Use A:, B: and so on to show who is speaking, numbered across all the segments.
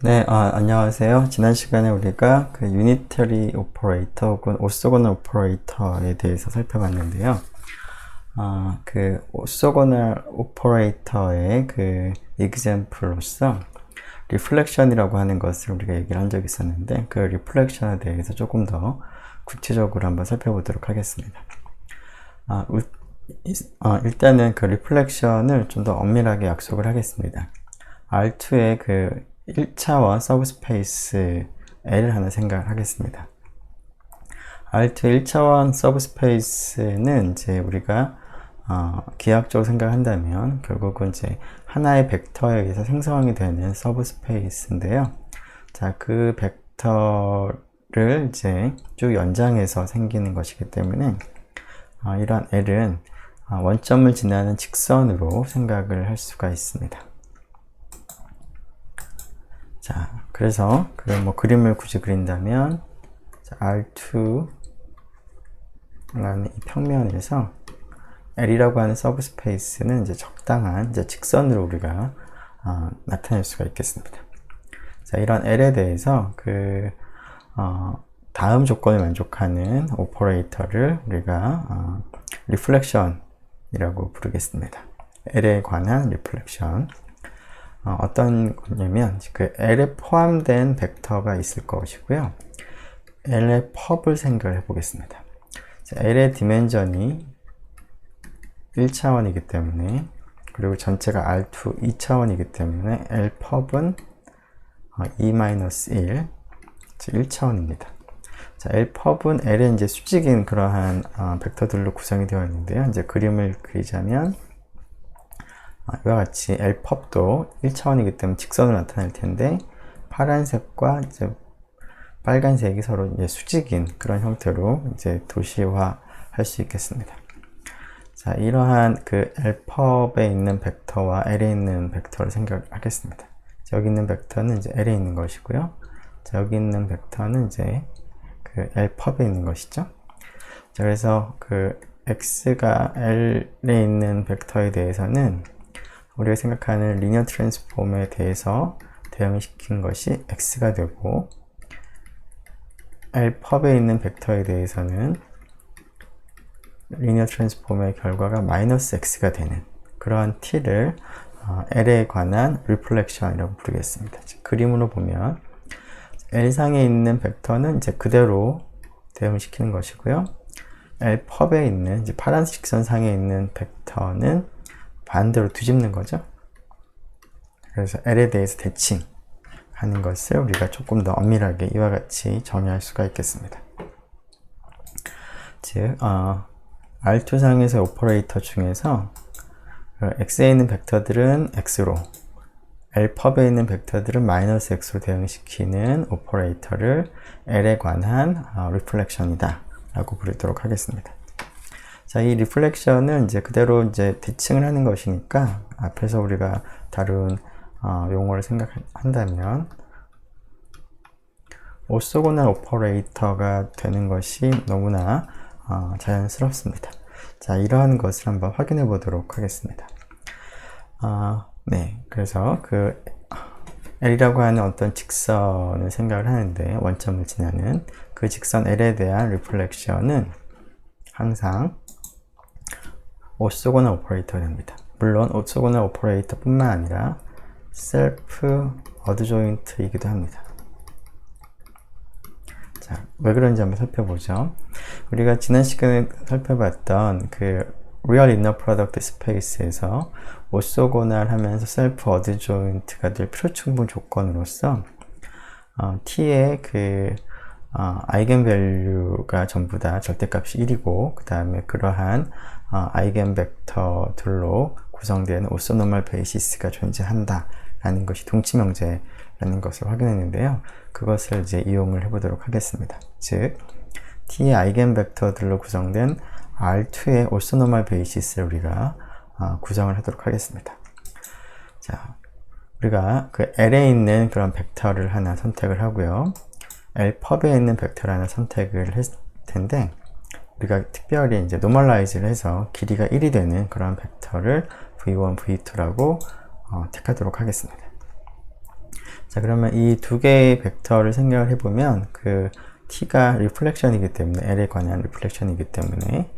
A: 네, 안녕하세요. 지난 시간에 우리가 그 유니터리 오퍼레이터 혹은 오소고널 오퍼레이터에 대해서 살펴봤는데요. 그 오소고널 오퍼레이터의 그 example로서 리플렉션이라고 하는 것을 우리가 얘기를 한 적이 있었는데, 그 리플렉션에 대해서 조금 더 구체적으로 한번 살펴보도록 하겠습니다. 일단은 그 리플렉션을 좀 더 엄밀하게 약속을 하겠습니다. R2의 그 1차원 서브스페이스 L을 하나 생각을 하겠습니다. R2의 1차원 서브스페이스는 이제 우리가 기하학적으로 생각한다면 결국은 이제 하나의 벡터에 의해서 생성이 되는 서브스페이스인데요. 자, 그 벡터를 이제 쭉 연장해서 생기는 것이기 때문에 이러한 L은 원점을 지나는 직선으로 생각을 할 수가 있습니다. 자, 그래서 뭐 그림을 굳이 그린다면 R2라는 이 평면에서 L이라고 하는 서브스페이스는 이제 적당한 이제 직선으로 우리가 나타낼 수가 있겠습니다. 자, 이런 L에 대해서 다음 조건을 만족하는 오퍼레이터를 우리가 리플렉션이라고 부르겠습니다. L에 관한 리플렉션. 어떤 거냐면 그 L에 포함된 벡터가 있을 것이고요. L의 펍을 생각을 해보겠습니다. L의 디멘전이 1차원이기 때문에, 그리고 전체가 R2 2차원이기 때문에 L 펍은 2-1 1차원입니다. 자, L 펍은 L의 이제 수직인 그러한 벡터들로 구성이 되어 있는데요. 이제 그림을 그리자면 이와 같이 L 펍도 1차원이기 때문에 직선으로 나타날 텐데, 파란색과 이제 빨간색이 서로 이제 수직인 그런 형태로 이제 도시화 할 수 있겠습니다. 자, 이러한 그 L 펍에 있는 벡터와 L에 있는 벡터를 생각하겠습니다. 여기 있는 벡터는 이제 L에 있는 것이고요. 자, 여기 있는 벡터는 이제 그 L 펍에 있는 것이죠. 자, 그래서 그 X가 L에 있는 벡터에 대해서는 우리가 생각하는 리니어 트랜스폼에 대해서 대응시킨 것이 X가 되고, L 펍에 있는 벡터에 대해서는 리니어 트랜스폼의 결과가 마이너스 X가 되는 그러한 T를 L에 관한 리플렉션이라고 부르겠습니다. 그림으로 보면 L상에 있는 벡터는 이제 그대로 대응시키는 것이고요. L 펍에 있는 이제 파란 직선상에 있는 벡터는 반대로 뒤집는 거죠. 그래서 L에 대해서 대칭하는 것을 우리가 조금 더 엄밀하게 이와 같이 정의할 수가 있겠습니다. 즉, R2상에서의 오퍼레이터 중에서 X에 있는 벡터들은 X로, L 펍에 있는 벡터들은 마이너스 X로 대응시키는 오퍼레이터를 L에 관한 리플렉션이다 라고 부르도록 하겠습니다. 자, 이 리플렉션은 이제 그대로 이제 대칭을 하는 것이니까 앞에서 우리가 다룬 용어를 생각한다면 오소고널 오퍼레이터가 되는 것이 너무나 자연스럽습니다. 자, 이러한 것을 한번 확인해 보도록 하겠습니다. 네, 그래서 그 L이라고 하는 어떤 직선을 생각을 하는데, 원점을 지나는 그 직선 L에 대한 리플렉션은 항상 오소고널 오퍼레이터가 됩니다. 물론 오소고널 오퍼레이터 뿐만 아니라 셀프 어드조인트이기도 합니다. 자, 왜 그런지 한번 살펴보죠. 우리가 지난 시간에 살펴봤던 그 리얼 이너 프로덕트 스페이스에서 오소고널 하면서 셀프 어드조인트가 될 필요충분 조건으로서 T의 그 아이겐 밸류가 전부 다 절대값이 1이고, 그 다음에 그러한 아이겐 벡터들로 구성되는 오소노멀 베이시스가 존재한다 라는 것이 동치명제라는 것을 확인했는데요. 그것을 이제 이용을 해보도록 하겠습니다. 즉, T의 아이겐 벡터들로 구성된 R2의 오소노멀 베이시스를 우리가 구성을 하도록 하겠습니다. 자, 우리가 그 L에 있는 그런 벡터를 하나 선택을 하고요. L 펍에 있는 벡터를 하나 선택을 했을 텐데, 우리가 특별히 이제 노멀라이즈를 해서 길이가 1이 되는 그런 벡터를 v1, v2라고 택하도록 하겠습니다. 자, 그러면 이 두 개의 벡터를 생각을 해보면 그 t가 리플렉션이기 때문에 L에 관한 리플렉션이기 때문에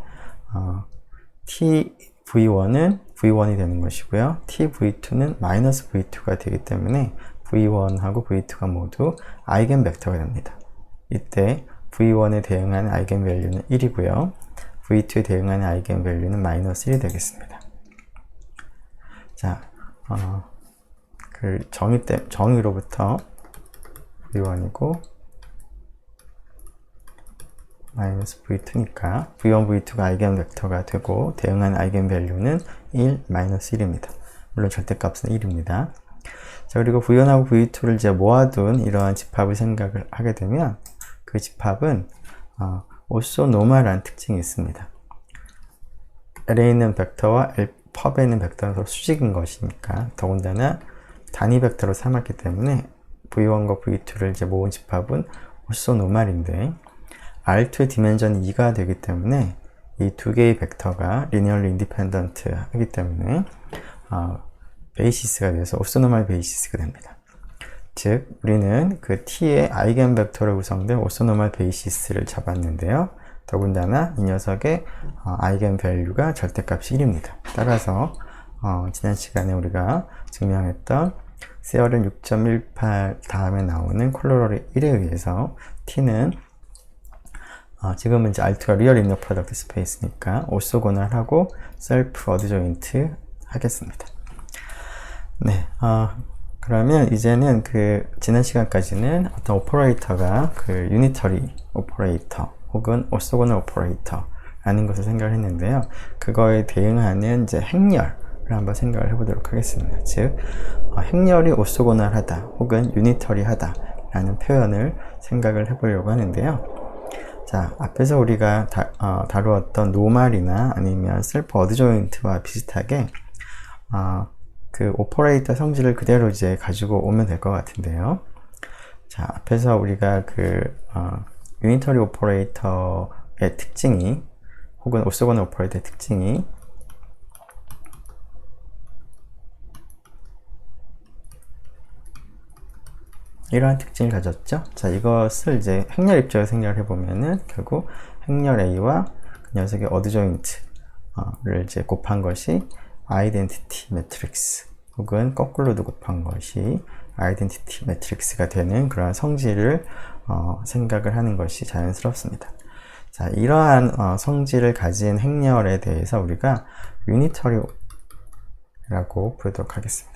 A: t v1은 v1이 되는 것이고요. t v2는 마이너스 v2가 되기 때문에 v1하고 v2가 모두 아이겐 벡터가 됩니다. 이때 v1에 대응하는 아이겐 밸류는 1이고요. v2에 대응하는 아이겐 밸류는 마이너스 1이 되겠습니다. 자, 그 정의로부터 v1이고 마이너스 v2니까 v1, v2가 아이겐 벡터가 되고 대응하는 아이겐 밸류는 1, 마이너스 1입니다. 물론 절대값은 1입니다. 자, 그리고 v1하고 v2를 이제 모아둔 이러한 집합을 생각을 하게 되면 그 집합은 오소노멀한 특징이 있습니다. L에 있는 벡터와 L 펍에 있는 벡터는 서로 수직인 것이니까 더군다나 단위 벡터로 삼았기 때문에 v1과 v2를 이제 모은 집합은 오소노멀인데 R2의 디멘전이 2가 되기 때문에 이 두 개의 벡터가 리니얼리 인디펜던트 하기 때문에 베이시스가 돼서 오소노멀 베이시스가 됩니다. 즉 우리는 그 T의 아이겐 벡터로 구성된 오소노멀 베이시스를 잡았는데요. 더군다나 이 녀석의 아이겐 밸류가 절대값이 1입니다. 따라서 지난 시간에 우리가 증명했던 세어렌 6.18 다음에 나오는 콜로러리 1에 의해서 T는 지금은 이제 R2가 리얼 이너 프로덕트 스페이스니까 오소고널하고 셀프 어드조인트 하겠습니다. 네, 그러면 이제는 그 지난 시간까지는 어떤 오퍼레이터가 그 유니터리 오퍼레이터 혹은 오소고널 오퍼레이터라는 것을 생각을 했는데요. 그거에 대응하는 이제 행렬을 한번 생각을 해보도록 하겠습니다. 즉, 행렬이 오소고널하다 혹은 유니터리하다 라는 표현을 생각을 해보려고 하는데요. 자, 앞에서 우리가 다루었던 노멀이나 아니면 셀프 어드조인트와 비슷하게 그 오퍼레이터 성질을 그대로 이제 가지고 오면 될 것 같은데요. 자, 앞에서 우리가 그 유니터리 오퍼레이터의 특징이 혹은 오소고널 오퍼레이터의 특징이 이러한 특징을 가졌죠. 자, 이것을 이제 행렬 입장에서 생각을 해보면은 결국 행렬 A와 그 녀석의 어드조인트를 이제 곱한 것이 아이덴티티 매트릭스 혹은 거꾸로도 곱한 것이 아이덴티티 매트릭스가 되는 그런 성질을 생각을 하는 것이 자연스럽습니다. 자, 이러한 성질을 가진 행렬에 대해서 우리가 유니터리라고 부르도록 하겠습니다.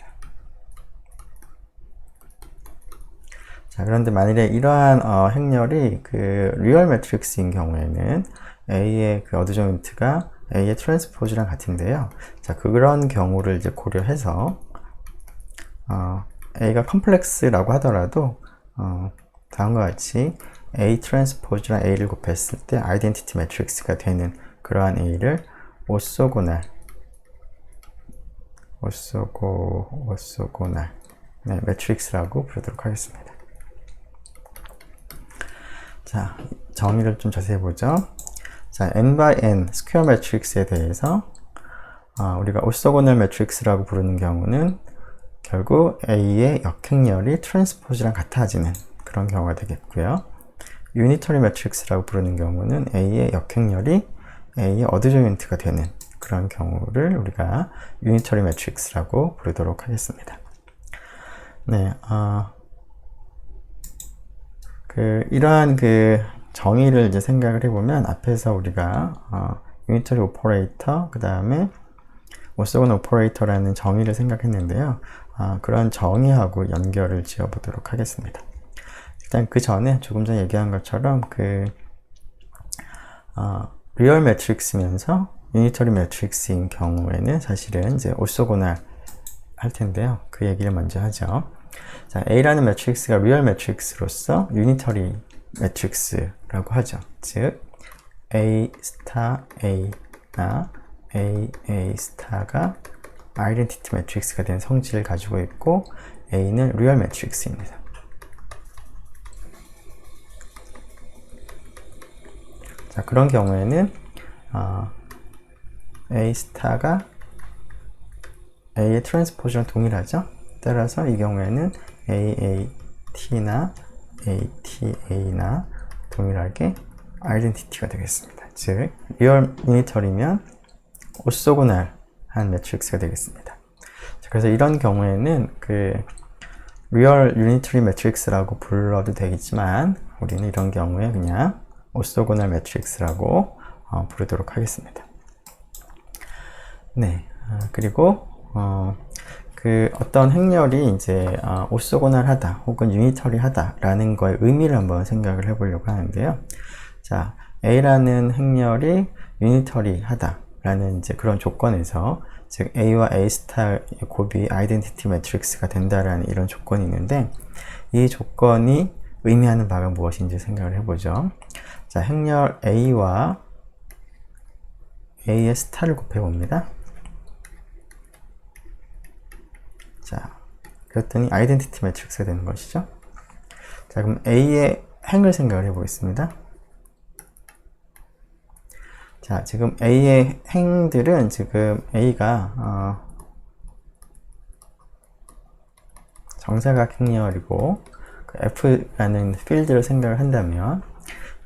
A: 자, 그런데 만일에 이러한 행렬이 그 리얼 매트릭스인 경우에는 A의 그 어드조인트가 A의 트랜스포즈랑 같은데요. 자, 그런 경우를 이제 고려해서 A가 컴플렉스라고 하더라도 다음과 같이 A 트랜스포즈랑 A를 곱했을 때 아이덴티티 매트릭스가 되는 그러한 A를 오소고널 네, 매트릭스라고 부르도록 하겠습니다. 자, 정의를 좀 자세히 보죠. 자, n by n 스퀘어 매트릭스에 대해서 우리가 오소고널 매트릭스라고 부르는 경우는 결국 A의 역행렬이 트랜스포즈랑 같아지는 그런 경우가 되겠고요. 유니터리 매트릭스라고 부르는 경우는 A의 역행렬이 A의 어드조인트가 되는 그런 경우를 우리가 유니터리 매트릭스라고 부르도록 하겠습니다. 네, 이러한 그 정의를 이제 생각을 해보면 앞에서 우리가 유니터리 오퍼레이터 그 다음에 오소고널 오퍼레이터라는 정의를 생각했는데요. 그런 정의하고 연결을 지어 보도록 하겠습니다. 일단 그 전에 조금 전에 얘기한 것처럼 그 리얼 매트릭스면서 유니터리 매트릭스인 경우에는 사실은 이제 오소고널 할 텐데요. 그 얘기를 먼저 하죠. 자, A라는 매트릭스가 리얼 매트릭스로서 유니터리 매트릭스라고 하죠. 즉, A 스타 A나 A 스타가 아이덴티티 매트릭스가 된 성질을 가지고 있고 A는 리얼 매트릭스입니다. 자, 그런 경우에는 A 스타가 A의 트랜스포즈랑 동일하죠. 따라서 이 경우에는 AAT나 ATA나 동일하게 아이덴티티가 되겠습니다. 즉, 리얼 유니터리면 오소고날한 매트릭스가 되겠습니다. 자, 그래서 이런 경우에는 그 리얼 유니터리 매트릭스라고 불러도 되겠지만 우리는 이런 경우에 그냥 오소고날 매트릭스라고 부르도록 하겠습니다. 네, 그리고 그 어떤 행렬이 이제 오소고날하다 혹은 유니터리하다라는 거의 의미를 한번 생각을 해보려고 하는데요. 자, A라는 행렬이 유니터리하다라는 이제 그런 조건에서, 즉 A와 A 스타의 곱이 아이덴티티 매트릭스가 된다라는 이런 조건이 있는데, 이 조건이 의미하는 바가 무엇인지 생각을 해보죠. 자, 행렬 A와 A의 스타를 곱해봅니다. 자, 그랬더니 아이덴티티 매트릭스가 되는 것이죠. 자, 그럼 A의 행을 생각을 해보겠습니다. 자, 지금 A의 행들은 지금 A가 정사각 행렬이고 그 F라는 필드를 생각을 한다면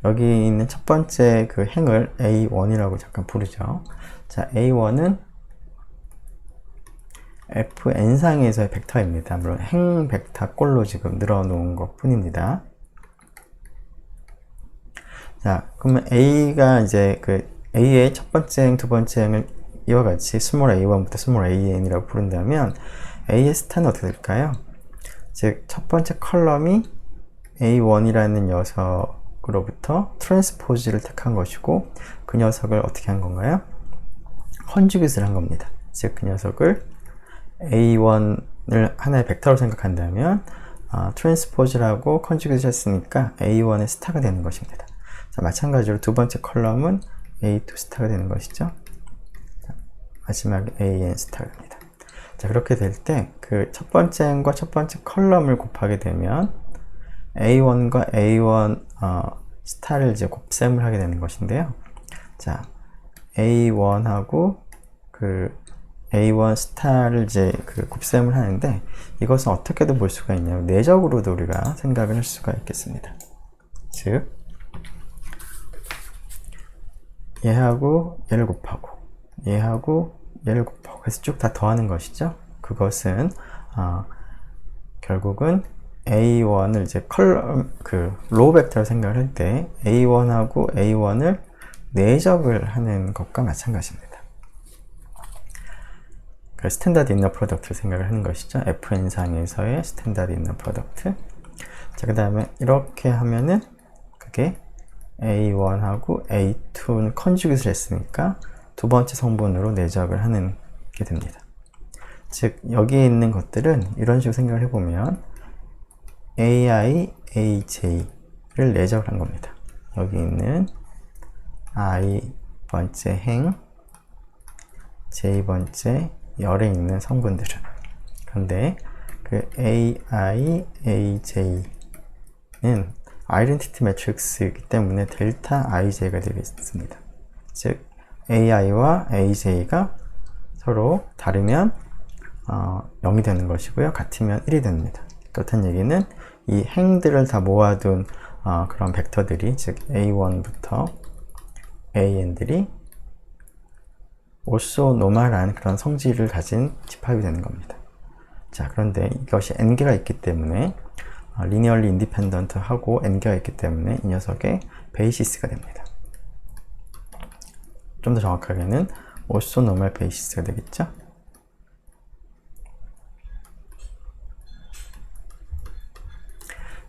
A: 여기 있는 첫 번째 그 행을 A1이라고 잠깐 부르죠. 자, A1은 Fn상에서의 벡터입니다. 물론 행 벡터 꼴로 지금 늘어놓은 것 뿐입니다. 자, 그러면 A가 이제 그 A의 첫 번째 행, 두 번째 행을 이와 같이 스몰 a1부터 스몰 an이라고 부른다면 A의 스타는 어떻게 될까요? 즉, 첫 번째 컬럼이 A1이라는 녀석으로부터 트랜스포즈를 택한 것이고, 그 녀석을 어떻게 한 건가요? 컨주깃을 한 겁니다. 즉, 그 녀석을 A1을 하나의 벡터로 생각한다면 트랜스포즈를 하고 컨주깃을 했으니까 A1의 스타가 되는 것입니다. 자, 마찬가지로 두 번째 컬럼은 A2 스타가 되는 것이죠. 자, 마지막에 AN 스타가 됩니다. 자, 그렇게 될 때 그 첫 번째 행과 첫 번째 컬럼을 곱하게 되면 A1과 A1 스타를 이제 곱셈을 하게 되는 것인데요. 자, A1하고 그 A1 스타를 이제 그 곱셈을 하는데, 이것은 어떻게도 볼 수가 있냐면 내적으로도 우리가 생각을 할 수가 있겠습니다. 즉, 얘하고 얘를 곱하고 얘하고 얘를 곱하고 해서 쭉 다 더하는 것이죠. 그것은 결국은 A1을 이제 컬럼 그 로우 벡터를 생각을 할 때 A1하고 A1을 내적을 하는 것과 마찬가지입니다. 그 스탠다드 이너 프로덕트를 생각을 하는 것이죠. FN상에서의 스탠다드 이너 프로덕트. 자, 그 다음에 이렇게 하면은 그게 A1하고 A2는 컨주깃을 했으니까 두 번째 성분으로 내적을 하는 게 됩니다. 즉, 여기에 있는 것들은 이런 식으로 생각을 해보면 AI, AJ를 내적을 한 겁니다. 여기 있는 I 번째 행, J 번째 열에 있는 성분들은. 그런데 그 AI, AJ는 아이덴티티 매트릭스이기 때문에 델타 IJ가 되겠습니다. 즉, AI와 AJ가 서로 다르면 0이 되는 것이고요. 같으면 1이 됩니다. 그렇다는 얘기는 이 행들을 다 모아둔 그런 벡터들이, 즉 A1부터 AN들이 오소노멀한 그런 성질을 가진 집합이 되는 겁니다. 자, 그런데 이것이 n개가 있기 때문에 리니얼리 인디펜던트 하고 n개가 있기 때문에 이 녀석의 베이시스가 됩니다. 좀 더 정확하게는 오소노멀 베이시스가 되겠죠.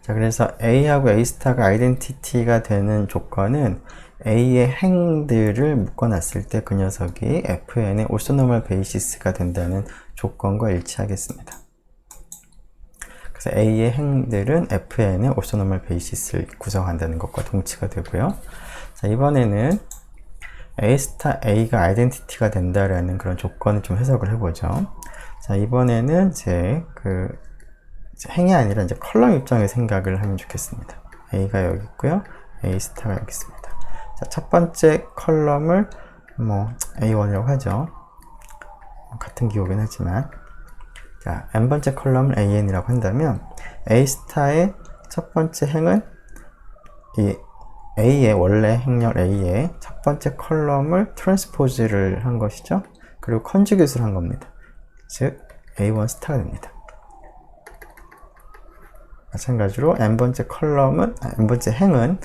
A: 자, 그래서 A하고 A*가 아이덴티티가 되는 조건은 A의 행들을 묶어놨을 때 그 녀석이 FN의 오소노멀 베이시스가 된다는 조건과 일치하겠습니다. 그래서 A의 행들은 FN의 오소노멀 베이시스를 구성한다는 것과 동치가 되고요. 자, 이번에는 A*A가 아이덴티티가 된다라는 그런 조건을 좀 해석을 해보죠. 자, 이번에는 이제 행이 아니라 이제 컬럼 입장에 생각을 하면 좋겠습니다. A가 여기 있고요. A*가 여기 있습니다. 자, 첫 번째 컬럼을 뭐 A1이라고 하죠. 같은 기호긴 하지만, 자, n번째 컬럼을 an이라고 한다면 a 스타의 첫 번째 행은 이 a의 원래 행렬 a의 첫 번째 컬럼을 트랜스포즈를 한 것이죠. 그리고 컨주게이트를 한 겁니다. 즉 a1 스타가 됩니다. 마찬가지로 n번째 컬럼은 n번째 행은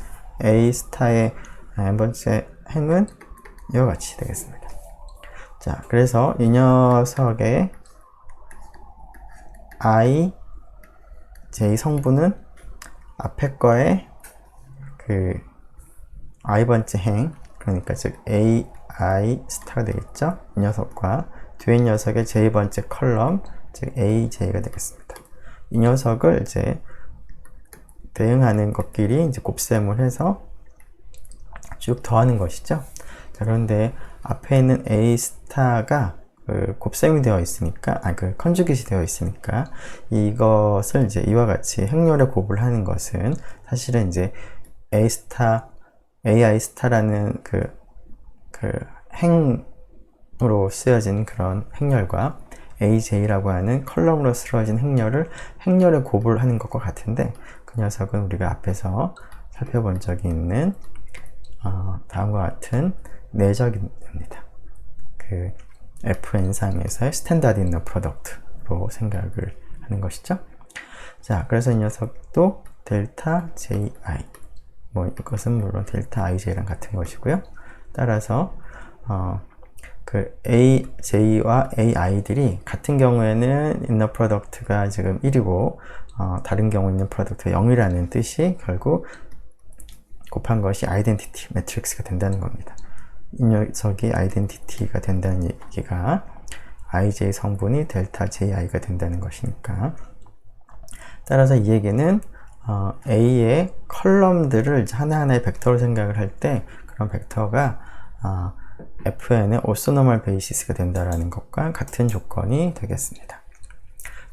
A: a 스타의 n번째 행은 이와 같이 되겠습니다. 자, 그래서 이 녀석의 i, j 성분은 앞에 거에 그 i번째 행, 그러니까 즉 a, i 스타가 되겠죠. 이 녀석과 뒤에 녀석의 j번째 컬럼, 즉 a, j가 되겠습니다. 이 녀석을 이제 대응하는 것끼리 이제 곱셈을 해서 쭉 더하는 것이죠. 자, 그런데 앞에 있는 a 스타가 곱셈이 되어 있으니까, 컨주깃이 되어 있으니까, 이것을 이제 이와 같이 행렬에 곱을 하는 것은 사실은 이제 a 스타, ai 스타라는 그 행으로 쓰여진 그런 행렬과 aj라고 하는 컬럼으로 쓰여진 행렬을 행렬에 곱을 하는 것과 같은데, 그 녀석은 우리가 앞에서 살펴본 적이 있는 다음과 같은 내적입니다. 그 FN상에서의 스탠다드 이너 프로덕트로 생각을 하는 것이죠. 자, 그래서 이 녀석도 델타 JI, 뭐 이것은 물론 델타 IJ랑 같은 것이고요. 따라서 그 AJ와 AI들이 같은 경우에는 이너 프로덕트가 지금 1이고 다른 경우 있는 프로덕트가 0이라는 뜻이 결국 곱한 것이 아이덴티티 매트릭스가 된다는 겁니다. 이 녀석이 아이덴티티가 된다는 얘기가 IJ 성분이 델타 JI가 된다는 것이니까, 따라서 이 얘기는 A의 컬럼들을 하나하나의 벡터로 생각을 할 때 그런 벡터가 FN의 오소노멀 베이시스가 된다는 것과 같은 조건이 되겠습니다.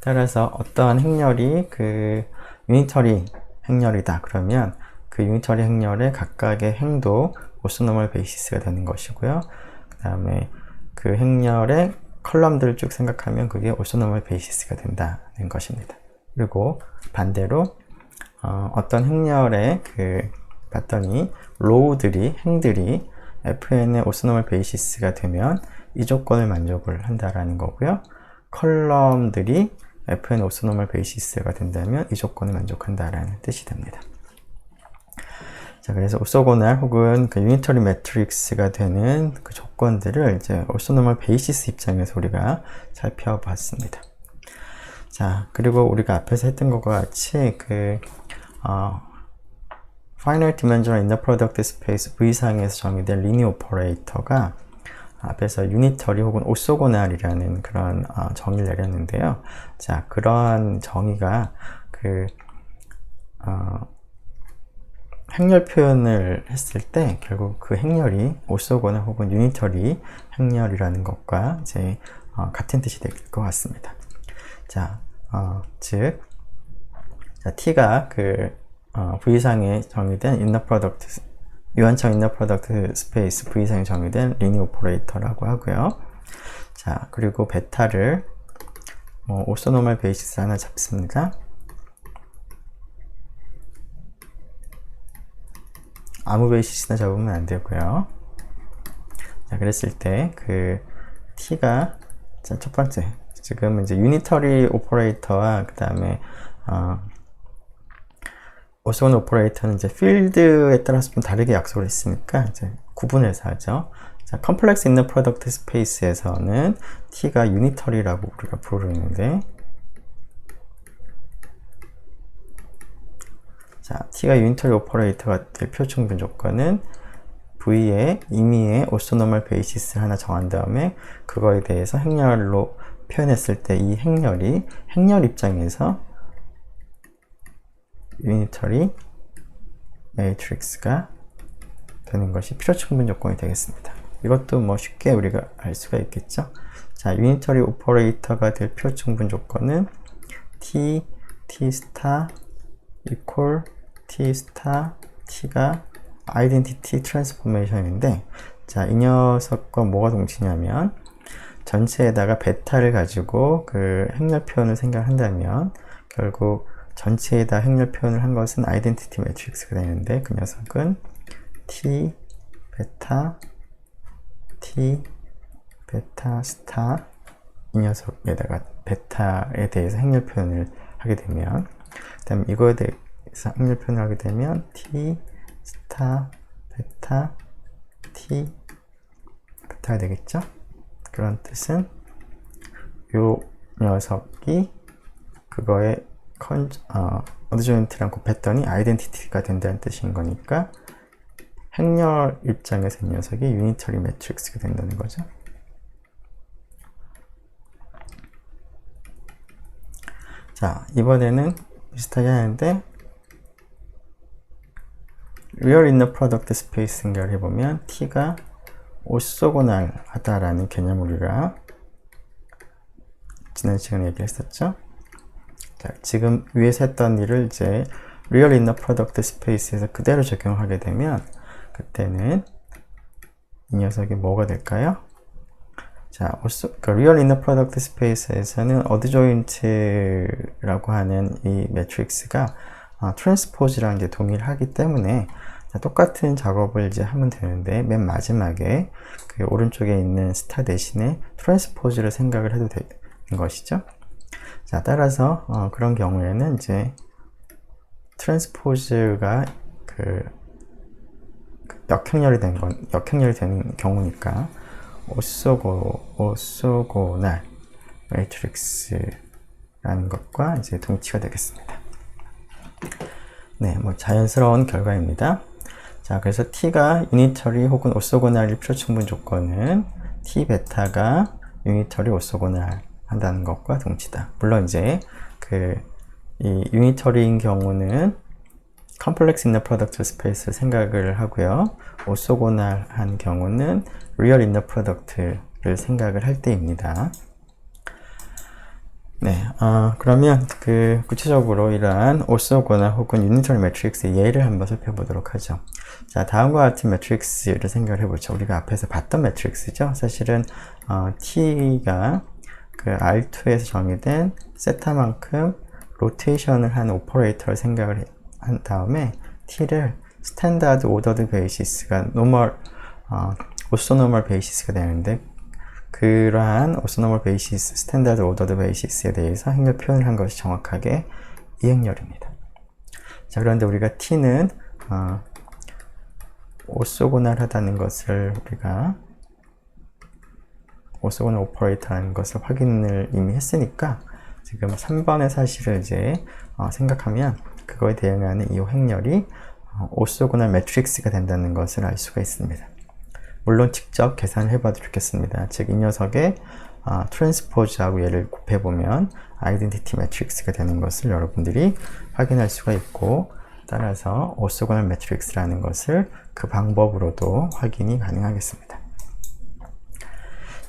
A: 따라서 어떠한 행렬이 그 유니터리 행렬이다 그러면 그 유니터리 행렬의 각각의 행도 오소노멀 베이시스가 되는 것이고요. 그 다음에 그 행렬의 컬럼들을 쭉 생각하면 그게 오소노멀 베이시스가 된다는 것입니다. 그리고 반대로 어떤 행렬에 봤더니 로우들이, 행들이 FN의 오소노멀 베이시스가 되면 이 조건을 만족을 한다라는 거고요. 컬럼들이 FN의 오소노멀 베이시스가 된다면 이 조건을 만족한다라는 뜻이 됩니다. 자, 그래서 오소고날 혹은 그 유니터리 매트릭스가 되는 그 조건들을 이제 오소노멀 베이시스 입장에서 우리가 살펴봤습니다. 자, 그리고 우리가 앞에서 했던 것과 같이 Finite Dimensional Inner Product Space V상에서 정의된 리니어 오퍼레이터가 앞에서 유니터리 혹은 오소고날이라는 그런 정의를 내렸는데요. 자, 그러한 정의가 행렬 표현을 했을 때 결국 그 행렬이 오소고날 혹은 유니터리 행렬이라는 것과 이제 같은 뜻이 될 것 같습니다. 자, 즉, T가 V상에 정의된 인너 프로덕트, 유한창 인너 프로덕트 스페이스 V상에 정의된 리니어 오퍼레이터라고 하고요. 자, 그리고 베타를 오소노멀 베이시스 하나 잡습니다. 아무 베이시스나 잡으면 안 되고요. 자, 그랬을 때 T가 첫 번째, 지금 이제 유니터리 오퍼레이터와 그 다음에 오소고날 오퍼레이터는 이제 필드에 따라서 좀 다르게 약속을 했으니까 이제 구분해서 하죠. 자, 컴플렉스 인너 프로덕트 스페이스에서는 T가 유니터리라고 우리가 부르는데, 자, T가 유니터리 오퍼레이터가 될 표충분 조건은 V에 임의의 오소노멀 베이시스를 하나 정한 다음에 그거에 대해서 행렬로 표현했을 때 이 행렬이 행렬 입장에서 유니터리 매트릭스가 되는 것이 필요충분 조건이 되겠습니다. 이것도 뭐 쉽게 우리가 알 수가 있겠죠. 자, 유니터리 오퍼레이터가 될 필요충분 조건은 T, T 스타 equal T 스타 T가 아이덴티티 트랜스포메이션인데, 자, 이 녀석과 뭐가 동치냐면, 전체에다가 베타를 가지고 그 행렬 표현을 생각한다면 결국 전체에다 행렬 표현을 한 것은 아이덴티티 매트릭스가 되는데 그 녀석은 T 베타 T 베타 스타 이 녀석에다가 베타에 대해서 행렬 표현을 하게 되면 그 다음에 이거에 대해서 행렬 표현을 하게 되면 T 스타 베타 T 베타가 되겠죠? 그런 뜻은 요 녀석이 그거의 어드조인트랑 곱했더니 아이덴티티가 된다는 뜻인 거니까 행렬 입장에서 이 녀석이 유니터리 매트릭스가 된다는 거죠. 자, 이번에는 비슷하게 하는데 Real Inner Product Space 생각을 해보면 T가 오소고날 하다라는 개념을 우리가 지난 시간에 얘기했었죠. 자, 지금 위에서 했던 일을 이제 Real Inner Product Space에서 그대로 적용하게 되면 그때는 이 녀석이 뭐가 될까요? 자, Real Inner Product Space에서는 어드조인트라고 하는 이 매트릭스가 트랜스포즈랑 이제 동일하기 때문에 똑같은 작업을 이제 하면 되는데 맨 마지막에 그 오른쪽에 있는 스타 대신에 트랜스포즈를 생각을 해도 되는 것이죠. 자, 따라서 그런 경우에는 이제 트랜스포즈가 역행렬이 되는 경우니까 오소고날 매트릭스라는 것과 이제 동치가 되겠습니다. 네, 뭐 자연스러운 결과입니다. 자, 그래서 T가 유니터리 혹은 오소고날일 필요 충분 조건은 T 베타가 유니터리 오소고날 한다는 것과 동치다. 물론 이제 이 유니터리인 경우는 컴플렉스 인너 프로덕트 스페이스를 생각을 하고요. 오소고날 한 경우는 리얼 인너 프로덕트를 생각을 할 때입니다. 네, 그러면 구체적으로 이러한 오소고날 혹은 유니터리 매트릭스의 예를 한번 살펴보도록 하죠. 자, 다음과 같은 매트릭스를 생각을 해보죠. 우리가 앞에서 봤던 매트릭스죠. 사실은 T가 R2에서 정의된 세타만큼 로테이션을 한 오퍼레이터를 생각을 한 다음에 T를 스탠다드 오더드 베이시스가 오소노멀 베이시스가 되는데 그러한 오소노멀 베이시스, 스탠다드 오더드 베이시스에 대해서 행렬 표현을 한 것이 정확하게 이 행렬입니다. 자, 그런데 우리가 T는 오소고날하다는 것을 우리가 오소고날 오퍼레이터라는 것을 확인을 이미 했으니까 지금 3번의 사실을 이제 생각하면 그거에 대응하는 이 행렬이 오소고날 매트릭스가 된다는 것을 알 수가 있습니다. 물론 직접 계산을 해봐도 좋겠습니다. 즉, 이 녀석의 트랜스포즈하고 얘를 곱해보면 아이덴티티 매트릭스가 되는 것을 여러분들이 확인할 수가 있고 따라서 오소고날 매트릭스라는 것을 그 방법으로도 확인이 가능하겠습니다.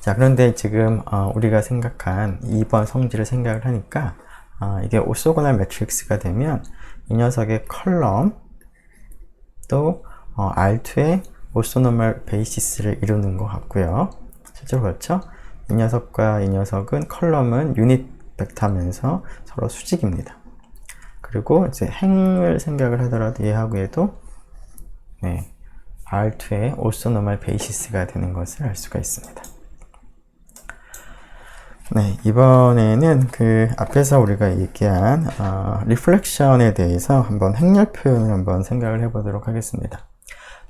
A: 자, 그런데 지금 우리가 생각한 2번 성질을 생각을 하니까 이게 오소고날 매트릭스가 되면 이 녀석의 컬럼 또 R2의 오소노멀 베이시스를 이루는 것 같고요. 실제로 그렇죠? 이 녀석과 이 녀석은 컬럼은 유닛 벡터면서 서로 수직입니다. 그리고 이제 행을 생각을 하더라도 얘하고 얘도 R2의 오소노멀 베이시스가 되는 것을 알 수가 있습니다. 네, 이번에는 앞에서 우리가 얘기한 리플렉션에 대해서 한번 행렬 표현을 한번 생각을 해보도록 하겠습니다.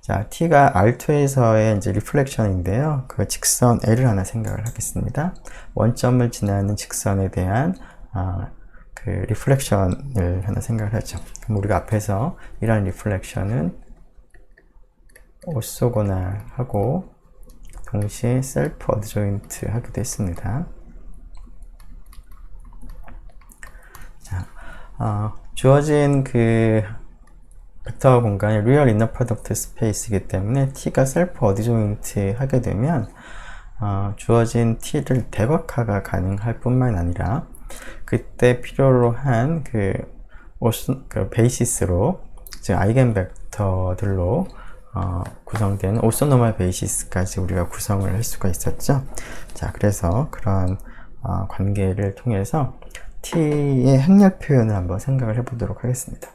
A: 자, T가 R2에서의 이제 리플렉션인데요. 그 직선 L을 하나 생각을 하겠습니다. 원점을 지나는 직선에 대한 리플렉션을 하나 생각을 하죠. 그럼 우리가 앞에서 이러한 리플렉션은 오소고날하고 동시에 셀프 어드조인트 하기도 했습니다. 자, 주어진 벡터 공간이 리얼 이너 프로덕트 스페이스이기 때문에 T가 셀프 어드조인트 하게 되면 주어진 T를 대각화가 가능할 뿐만 아니라 그때 필요로 한 베이시스로 즉 아이겐 벡터들로 구성된 오소노멀 베이시스까지 우리가 구성을 할 수가 있었죠. 자, 그래서 그런 관계를 통해서 t의 행렬 표현을 한번 생각을 해보도록 하겠습니다.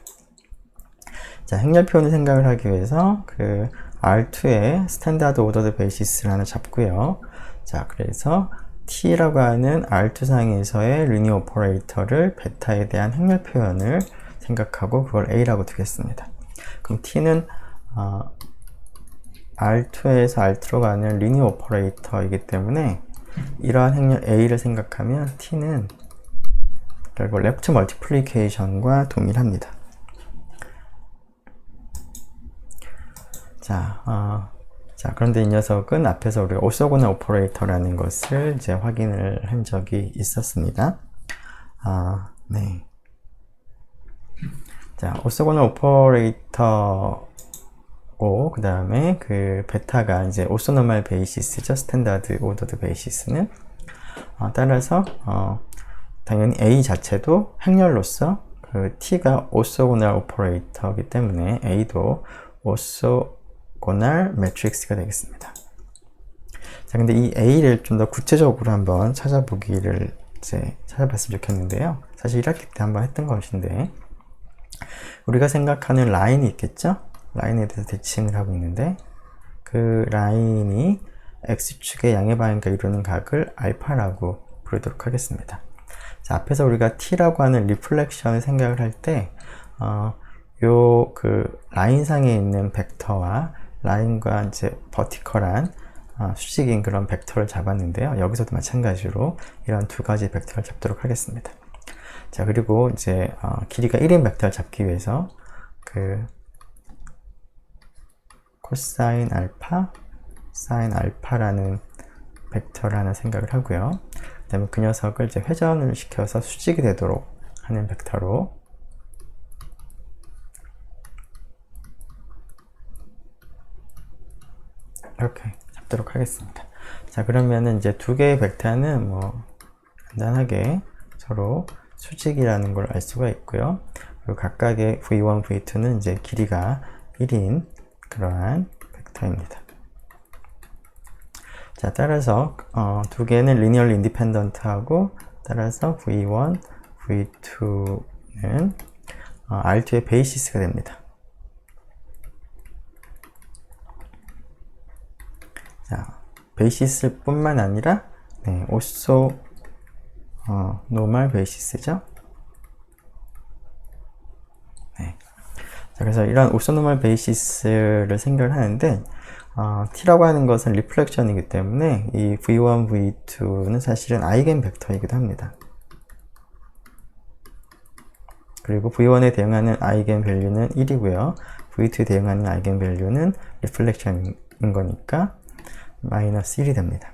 A: 자, 행렬 표현을 생각을 하기 위해서 그 R2의 스탠다드 오더드 베이시스를 하나 잡고요. 자, 그래서 t라고 하는 R2 상에서의 리니어 오퍼레이터를 베타에 대한 행렬 표현을 생각하고 그걸 a라고 두겠습니다. 그럼 t는 R2에서 R2로 가는 리니어 오퍼레이터이기 때문에 이러한 행렬 a를 생각하면 t는 결국 레프트 멀티플리케이션과 동일합니다. 자, 그런데 이 녀석은 앞에서 우리가 오소고널 오퍼레이터라는 것을 이제 확인을 한 적이 있었습니다. 네. 자, 오소고널 오퍼레이터고, 그 다음에 그 베타가 이제 오소노멀 베이시스죠. 스탠다드 오더드 베이시스는. 따라서, 당연히 A 자체도 행렬로서 그 T가 오소고널 오퍼레이터이기 때문에 A도 오소고널 매트릭스가 되겠습니다. 자, 근데 이 A를 좀 더 구체적으로 한번 찾아보기를 이제 찾아봤으면 좋겠는데요. 사실 1학기 때 한번 했던 것인데, 우리가 생각하는 라인이 있겠죠? 라인에 대해서 대칭을 하고 있는데, 그 라인이 X축의 양의 방향과 이루는 각을 알파라고 부르도록 하겠습니다. 자, 앞에서 우리가 T라고 하는 리플렉션을 생각을 할 때, 요 그 라인상에 있는 벡터와 라인과 이제 버티컬한 수직인 그런 벡터를 잡았는데요. 여기서도 마찬가지로 이런 두 가지 벡터를 잡도록 하겠습니다. 자, 그리고 이제 길이가 1인 벡터를 잡기 위해서 그 코사인 알파, 사인 알파라는 벡터를 하나 생각을 하고요. 그 다음에 그 녀석을 이제 회전을 시켜서 수직이 되도록 하는 벡터로 이렇게 잡도록 하겠습니다. 자, 그러면은 이제 두 개의 벡터는 뭐 간단하게 서로 수직이라는 걸 알 수가 있고요. 그리고 각각의 v1, v2는 이제 길이가 1인 그러한 벡터입니다. 자, 따라서 두 개는 리니얼리 인디펜던트하고 따라서 v1, v2는 R2의 베이시스가 됩니다. 자, 베이시스 뿐만 아니라 오소 노멀 베이시스죠. 네. 자, 그래서 이런 오소 노멀 베이시스를 생각을 하는데 T라고 하는 것은 리플렉션이기 때문에 이 V1, V2는 사실은 아이겐 벡터이기도 합니다. 그리고 V1에 대응하는 아이겐 밸류는 1이고요. V2에 대응하는 아이겐 밸류는 리플렉션인 거니까 마이너스 1이 됩니다.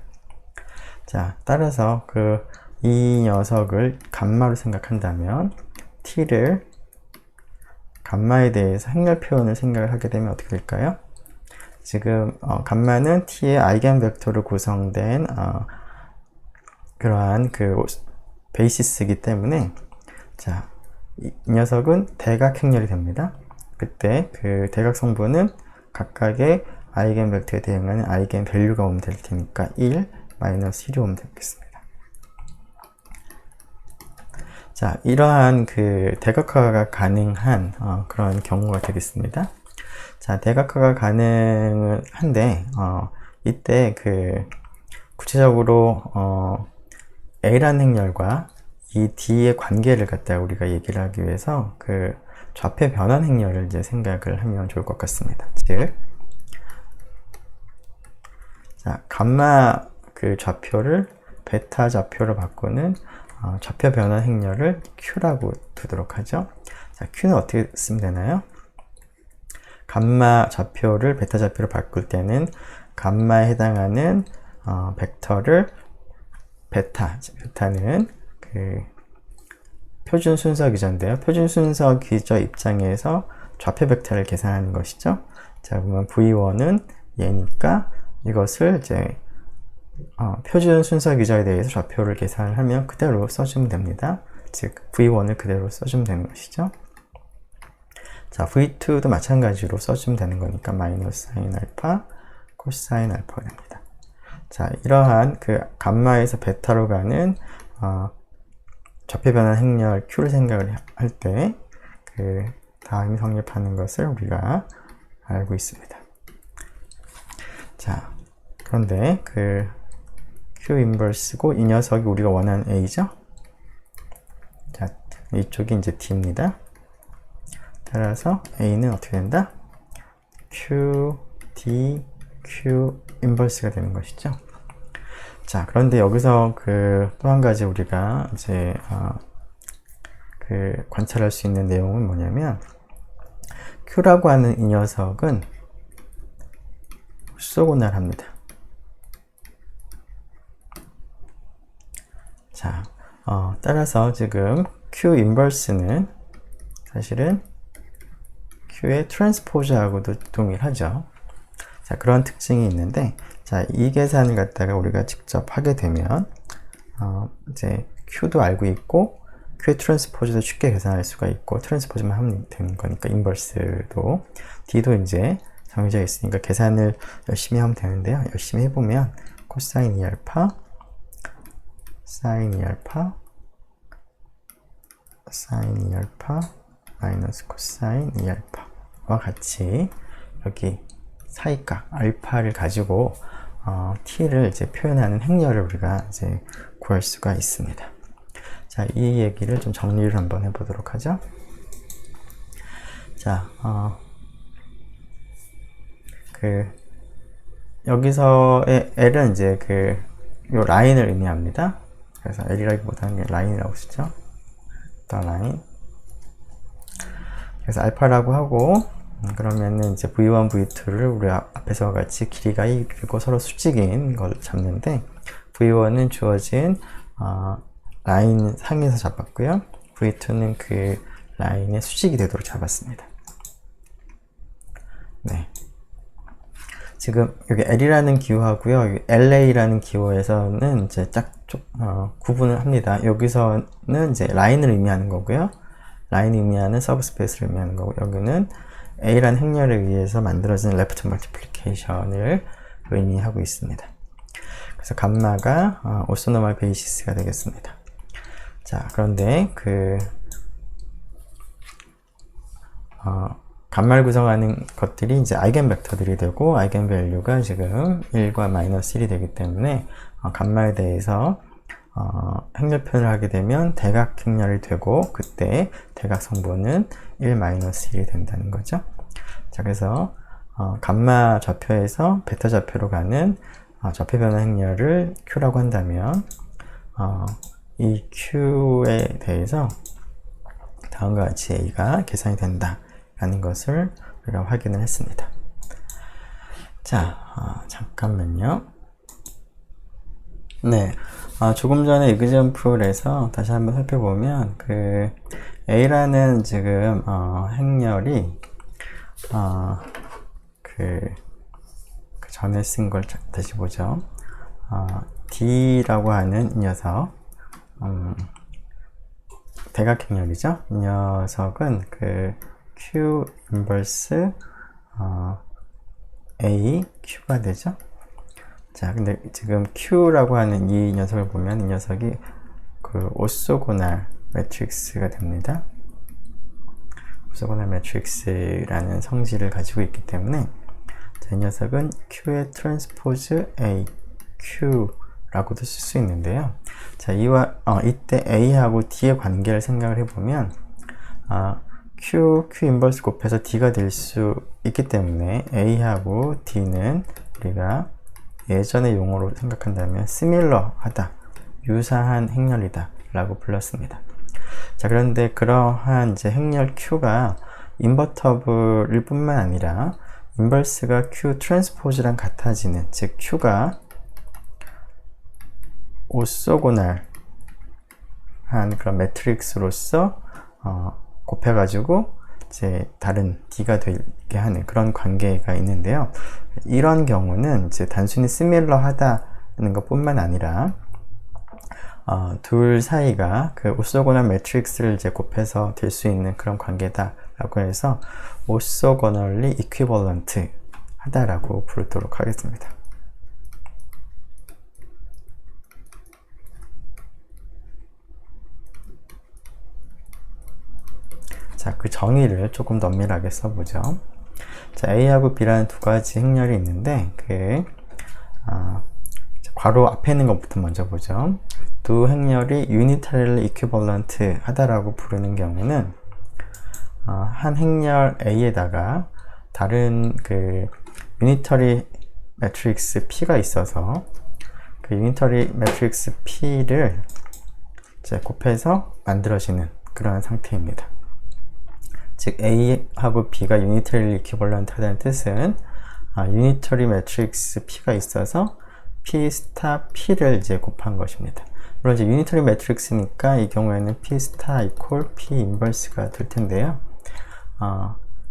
A: 자, 따라서 이 녀석을 감마로 생각한다면 T를 감마에 대해서 행렬 표현을 생각을 하게 되면 어떻게 될까요? 지금 감마는 T의 아이겐 벡터로 구성된 그러한 그 베이시스이기 때문에 자, 이 녀석은 대각 행렬이 됩니다. 그때 그 대각 성분은 각각의 아이겐 벡터에 대응하는 아이겐 밸류가 오면 될 테니까 1, 마이너스 1이 오면 되겠습니다. 자, 이러한 그 대각화가 가능한 그런 경우가 되겠습니다. 자, 대각화가 가능한데 이때 구체적으로 A라는 행렬과 이 D의 관계를 갖다 우리가 얘기를 하기 위해서 그 좌표 변환 행렬을 이제 생각을 하면 좋을 것 같습니다. 즉, 자, 감마 그 좌표를 베타 좌표로 바꾸는 좌표 변환 행렬을 Q라고 두도록 하죠. 자, Q는 어떻게 쓰면 되나요? 감마 좌표를 베타 좌표로 바꿀 때는 감마에 해당하는 벡터를 베타는 그 표준 순서 기저인데요. 표준 순서 기저 입장에서 좌표 벡터를 계산하는 것이죠. 자, 그러면 V1은 얘니까 이것을 이제 표준 순서 기저에 대해서 좌표를 계산을 하면 그대로 써주면 됩니다. 즉 V1을 그대로 써주면 되는 것이죠. 자, V2도 마찬가지로 써주면 되는 거니까 마이너스 사인 알파, 코사인 알파가 됩니다. 자, 이러한 그 감마에서 베타로 가는 좌표 변환 행렬 Q를 생각을 할 때 그 다음이 성립하는 것을 우리가 알고 있습니다. 자, 그런데 그 Q 인버스고 이 녀석이 우리가 원하는 A죠? 자, 이쪽이 이제 D입니다. 따라서 A는 어떻게 된다? Q, D, Q 인버스가 되는 것이죠. 자, 그런데 여기서 그 또 한 가지 우리가 이제 그 관찰할 수 있는 내용은 뭐냐면 Q라고 하는 이 녀석은 흡수고날합니다. 자, 따라서 지금 Q 인버스는 사실은 Q의 트랜스포즈하고도 동일하죠. 자, 그런 특징이 있는데, 자, 이 계산을 갖다가 우리가 직접 하게 되면, 이제 Q도 알고 있고, Q의 트랜스포즈도 쉽게 계산할 수가 있고, 트랜스포즈만 하면 되는 거니까, 인버스도, D도 이제 정해져 있으니까 계산을 열심히 하면 되는데요. 열심히 해보면, 코사인 2알파, 사인 2알파, 사인 2알파, 마이너스 코사인 2알파와 같이, 여기, 사이각 알파를 가지고 t를 이제 표현하는 행렬을 우리가 이제 구할 수가 있습니다. 자, 이 얘기를 좀 정리를 한번 해보도록 하죠. 자, 여기서의 L은 이제 요 라인을 의미합니다. 그래서 L이라기보다는 라인이라고 쓰죠. 더 라인. 그래서 알파라고 하고, 그러면은 이제 V1, V2를 우리 앞에서와 같이 길이가 1이고 서로 수직인 걸 잡는데, V1은 주어진 라인 상에서 잡았고요. V2는 그 라인의 수직이 되도록 잡았습니다. 네. 지금 여기 L이라는 기호하고요, 여기 LA라는 기호에서는 이제 딱 구분을 합니다. 여기서는 이제 라인을 의미하는 거고요. 라인을 의미하는 서브스페이스를 의미하는 거고, 여기는 A라는 행렬에 의해서 만들어진 레프트 멀티플리케이션을 의미하고 있습니다. 그래서 감마가 오소노멀 베이시스가 되겠습니다. 자, 그런데 감마를 구성하는 것들이 이제 아이겐 벡터들이 되고, 아이겐 밸류가 지금 1과 마이너스 1이 되기 때문에 감마에 대해서 행렬 표현을 하게 되면 대각 행렬이 되고, 그때 대각 성분은 1-1이 된다는 거죠. 자, 그래서 감마 좌표에서 베타 좌표로 가는 좌표 변화 행렬을 Q라고 한다면 이 Q에 대해서 다음과 같이 A가 계산이 된다 라는 것을 우리가 확인을 했습니다. 자, 잠깐만요. 네, 조금 전에 이그젠플에서 다시 한번 살펴보면 A라는 지금 행렬이 그 전에 쓴 걸 다시 보죠. D라고 하는 이 녀석, 대각 행렬이죠. 이 녀석은 Q 인버스 A Q가 되죠. 자, 근데 지금 Q라고 하는 이 녀석을 보면 이 녀석이 오소고날 매트릭스가 됩니다. 오소고날 매트릭스라는 성질을 가지고 있기 때문에, 자, 이 녀석은 Q의 트랜스포즈 A, Q라고도 쓸 수 있는데요. 자, 이때 A하고 D의 관계를 생각을 해보면, Q 인버스 곱해서 D가 될 수 있기 때문에 A하고 D는 우리가 예전의 용어로 생각한다면 similar하다, 유사한 행렬이다 라고 불렀습니다. 자, 그런데 그러한 이제 행렬 Q가 인버터블일 뿐만 아니라 인버스가 Q 트랜스포즈랑 같아지는, 즉 Q가 오소고날한 그런 매트릭스로서 곱해가지고 이제 다른 D가 되게 하는 그런 관계가 있는데요. 이런 경우는 이제 단순히 similar하다는 것뿐만 아니라 둘 사이가 오소고날 매트릭스를 이제 곱해서 될 수 있는 그런 관계다 라고 해서 orthogonally equivalent 하다라고 부르도록 하겠습니다. 자, 그 정의를 조금 더 엄밀하게 써보죠. 자, A하고 B라는 두 가지 행렬이 있는데, 괄호 앞에 있는 것부터 먼저 보죠. 두 행렬이 unitarily equivalent 하다라고 부르는 경우는, 한 행렬 A에다가 다른 그 unitary 매트릭스 P가 있어서, 그 unitary 매트릭스 P를 이제 곱해서 만들어지는 그런 상태입니다. 즉 A하고 B가 unitarily equivalent 하다는 뜻은 unitary 매트릭스 P가 있어서 P 스타 P를 이제 곱한 것입니다. 물론 이제 unitary 매트릭스니까 이 경우에는 P 스타 equal P 인버스가 될 텐데요.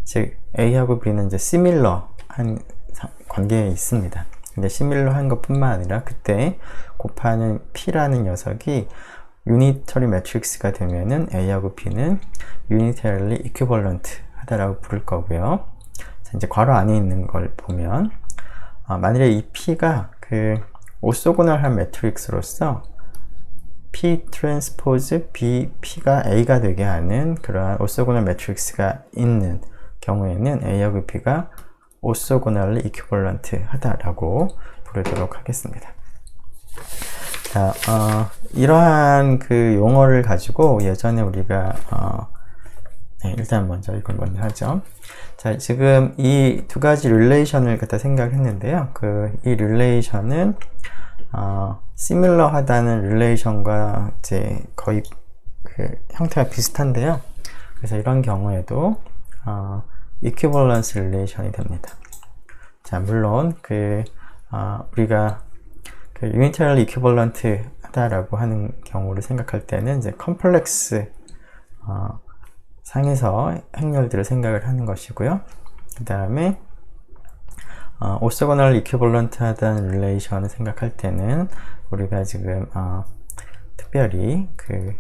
A: 즉 A하고 B는 이제 similar한 관계에 있습니다. 근데 similar한 것뿐만 아니라 그때 곱하는 P라는 녀석이 unitary 매트릭스가 되면은 A하고 B는 unitarily equivalent 하다라고 부를 거고요. 자, 이제 괄호 안에 있는 걸 보면, 만일에 이 P가 그 오소고널한 매트릭스로서 P 트랜스포즈 B, P가 A가 되게 하는 그러한 오소고널 매트릭스가 있는 경우에는 A하고 B가 오소고널리 이퀴벌런트 하다라고 부르도록 하겠습니다. 자, 이러한 그 용어를 가지고 예전에 우리가 일단 먼저 이걸 먼저 하죠. 자, 지금 이 두 가지 릴레이션을 갖다 생각했는데요. 이 릴레이션은 similar 하다는 릴레이션과 이제 거의 그 형태가 비슷한데요. 그래서 이런 경우에도 equivalence 릴레이션이 됩니다. 자, 물론 우리가 unitarily equivalent 하다라고 하는 경우를 생각할 때는 이제 컴플렉스 상에서 행렬들을 생각을 하는 것이고요. 그 다음에 orthogonal equivalent 하다는 릴레이션을 생각할 때는 우리가 지금 특별히 그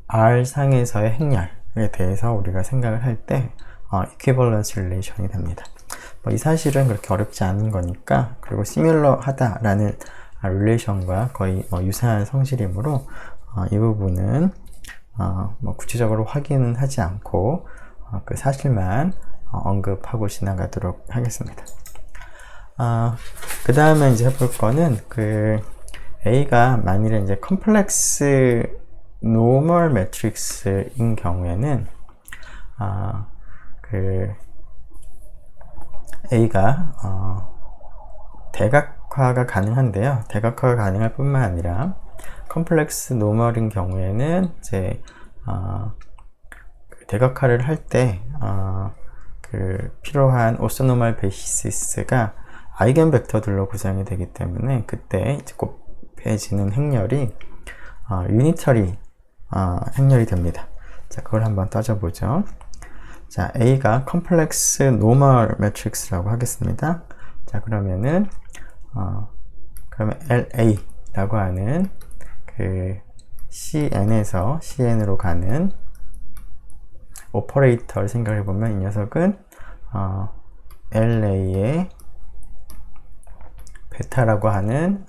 A: R 상에서의 행렬에 대해서 우리가 생각을 할 때 equivalence 릴레이션이 됩니다. 이 사실은 그렇게 어렵지 않은 거니까, 그리고 similar 하다라는 릴레이션과 거의 유사한 성질이므로 이 부분은 구체적으로 확인은 하지 않고 그 사실만 언급하고 지나가도록 하겠습니다. 그 다음에 이제 해볼 거는 A가 만일에 이제 컴플렉스 노멀 매트릭스인 경우에는 A가 대각화가 가능한데요. 대각화가 가능할 뿐만 아니라 컴플렉스 노멀인 경우에는 이제 대각화를 할 때 필요한 오소노멀 베이시스가 아이겐 벡터들로 구성이 되기 때문에 그때 이제 곱해지는 행렬이 유니터리 행렬이 됩니다. 자, 그걸 한번 따져보죠. 자, A가 컴플렉스 노멀 매트릭스라고 하겠습니다. 자, 그러면 LA라고 하는 CN에서 CN으로 가는 오퍼레이터를 생각해보면 이 녀석은 LA의 베타라고 하는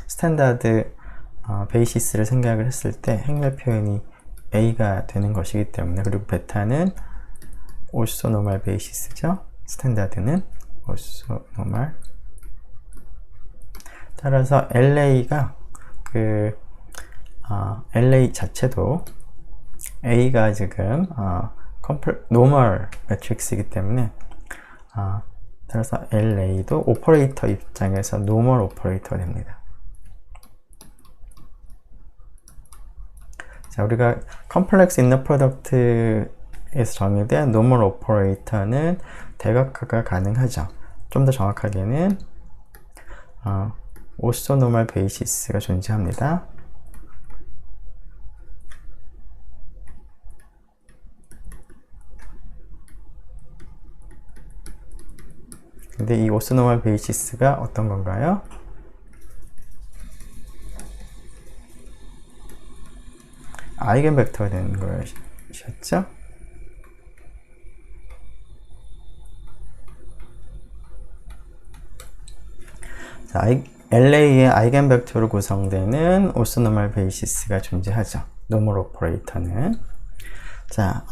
A: 스탠다드 베이시스를 생각을 했을 때 행렬 표현이 A가 되는 것이기 때문에, 그리고 베타는 오소노멀 베이시스죠. 스탠다드는 오소노멀. 따라서 LA가 LA 자체도 A가 지금 노멀 매트릭스이기 때문에 따라서 LA도 오퍼레이터 입장에서 노멀 오퍼레이터가 됩니다. 자, 우리가 컴플렉스 인너 프로덕트에서 정의된 노멀 오퍼레이터는 대각화가 가능하죠. 좀 더 정확하게는 오소노멀 베이시스가 존재합니다. 근데 이 오소노멀 베이시스가 어떤 건가요? 아이겐 벡터가 되는 것이었죠? 자, LA의 아이겐벡터로 구성되는 오소노멀 베이시스가 존재하죠. 노멀 오퍼레이터는. 자,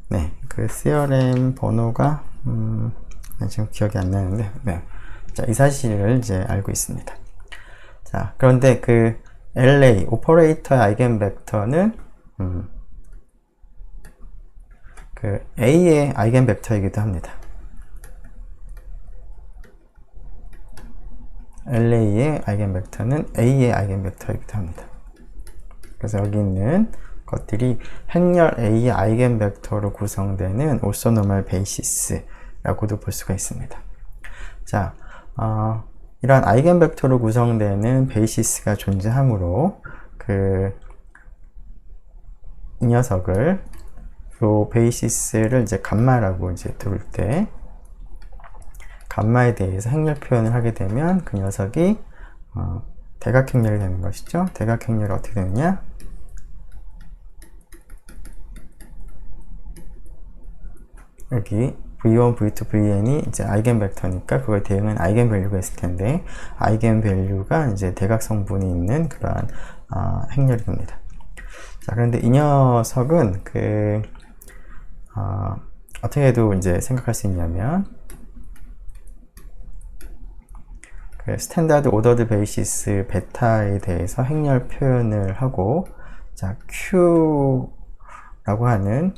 A: 네, 그 CRM 번호가 지금 기억이 안 나는데, 네, 자, 이 사실을 이제 알고 있습니다. 자, 그런데 그 LA 오퍼레이터의 아이겐벡터는 그 A의 아이겐벡터이기도 합니다. LA의 아이겐벡터는 A의 아이겐벡터이기도 합니다. 그래서 여기 있는 것들이 행렬 A의 아이겐벡터로 구성되는 오소노멀 베이시스라고도 볼 수가 있습니다. 자, 이러한 아이겐벡터로 구성되는 베이시스가 존재하므로 이 녀석을 요 베이시스를 이제 감마라고 이제 두를 때 감마에 대해서 행렬 표현을 하게 되면 그 녀석이 대각행렬이 되는 것이죠. 대각행렬이 어떻게 되느냐? 여기 V1, V2, Vn이 이제 아이겐벡터니까 그걸 대응한 아이겐밸류가 있을 텐데 아이겐밸류가 이제 대각성분이 있는 그러한 행렬이 됩니다. 자, 그런데 이 녀석은 어떻게 해도 이제 생각할 수 있냐면 그 스탠다드 오더드 베이시스 베타에 대해서 행렬 표현을 하고 자, Q라고 하는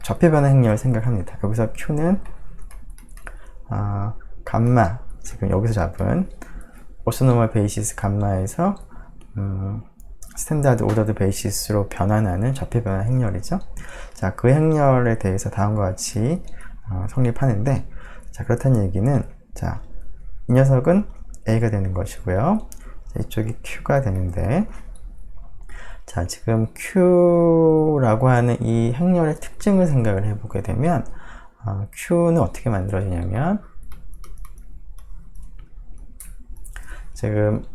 A: 좌표 변화 행렬을 생각합니다. 여기서 Q는 감마, 지금 여기서 잡은 오소노멀 베이시스 감마에서 스탠다드 오더드 베이시스로 변환하는 좌표 변화 행렬이죠. 자, 그 행렬에 대해서 다음과 같이 성립하는데, 자, 그렇다는 얘기는 자, 이 녀석은 A가 되는 것이고요. 자, 이쪽이 Q가 되는데, 자, 지금 Q라고 하는 이 행렬의 특징을 생각을 해보게 되면 Q는 어떻게 만들어지냐면 지금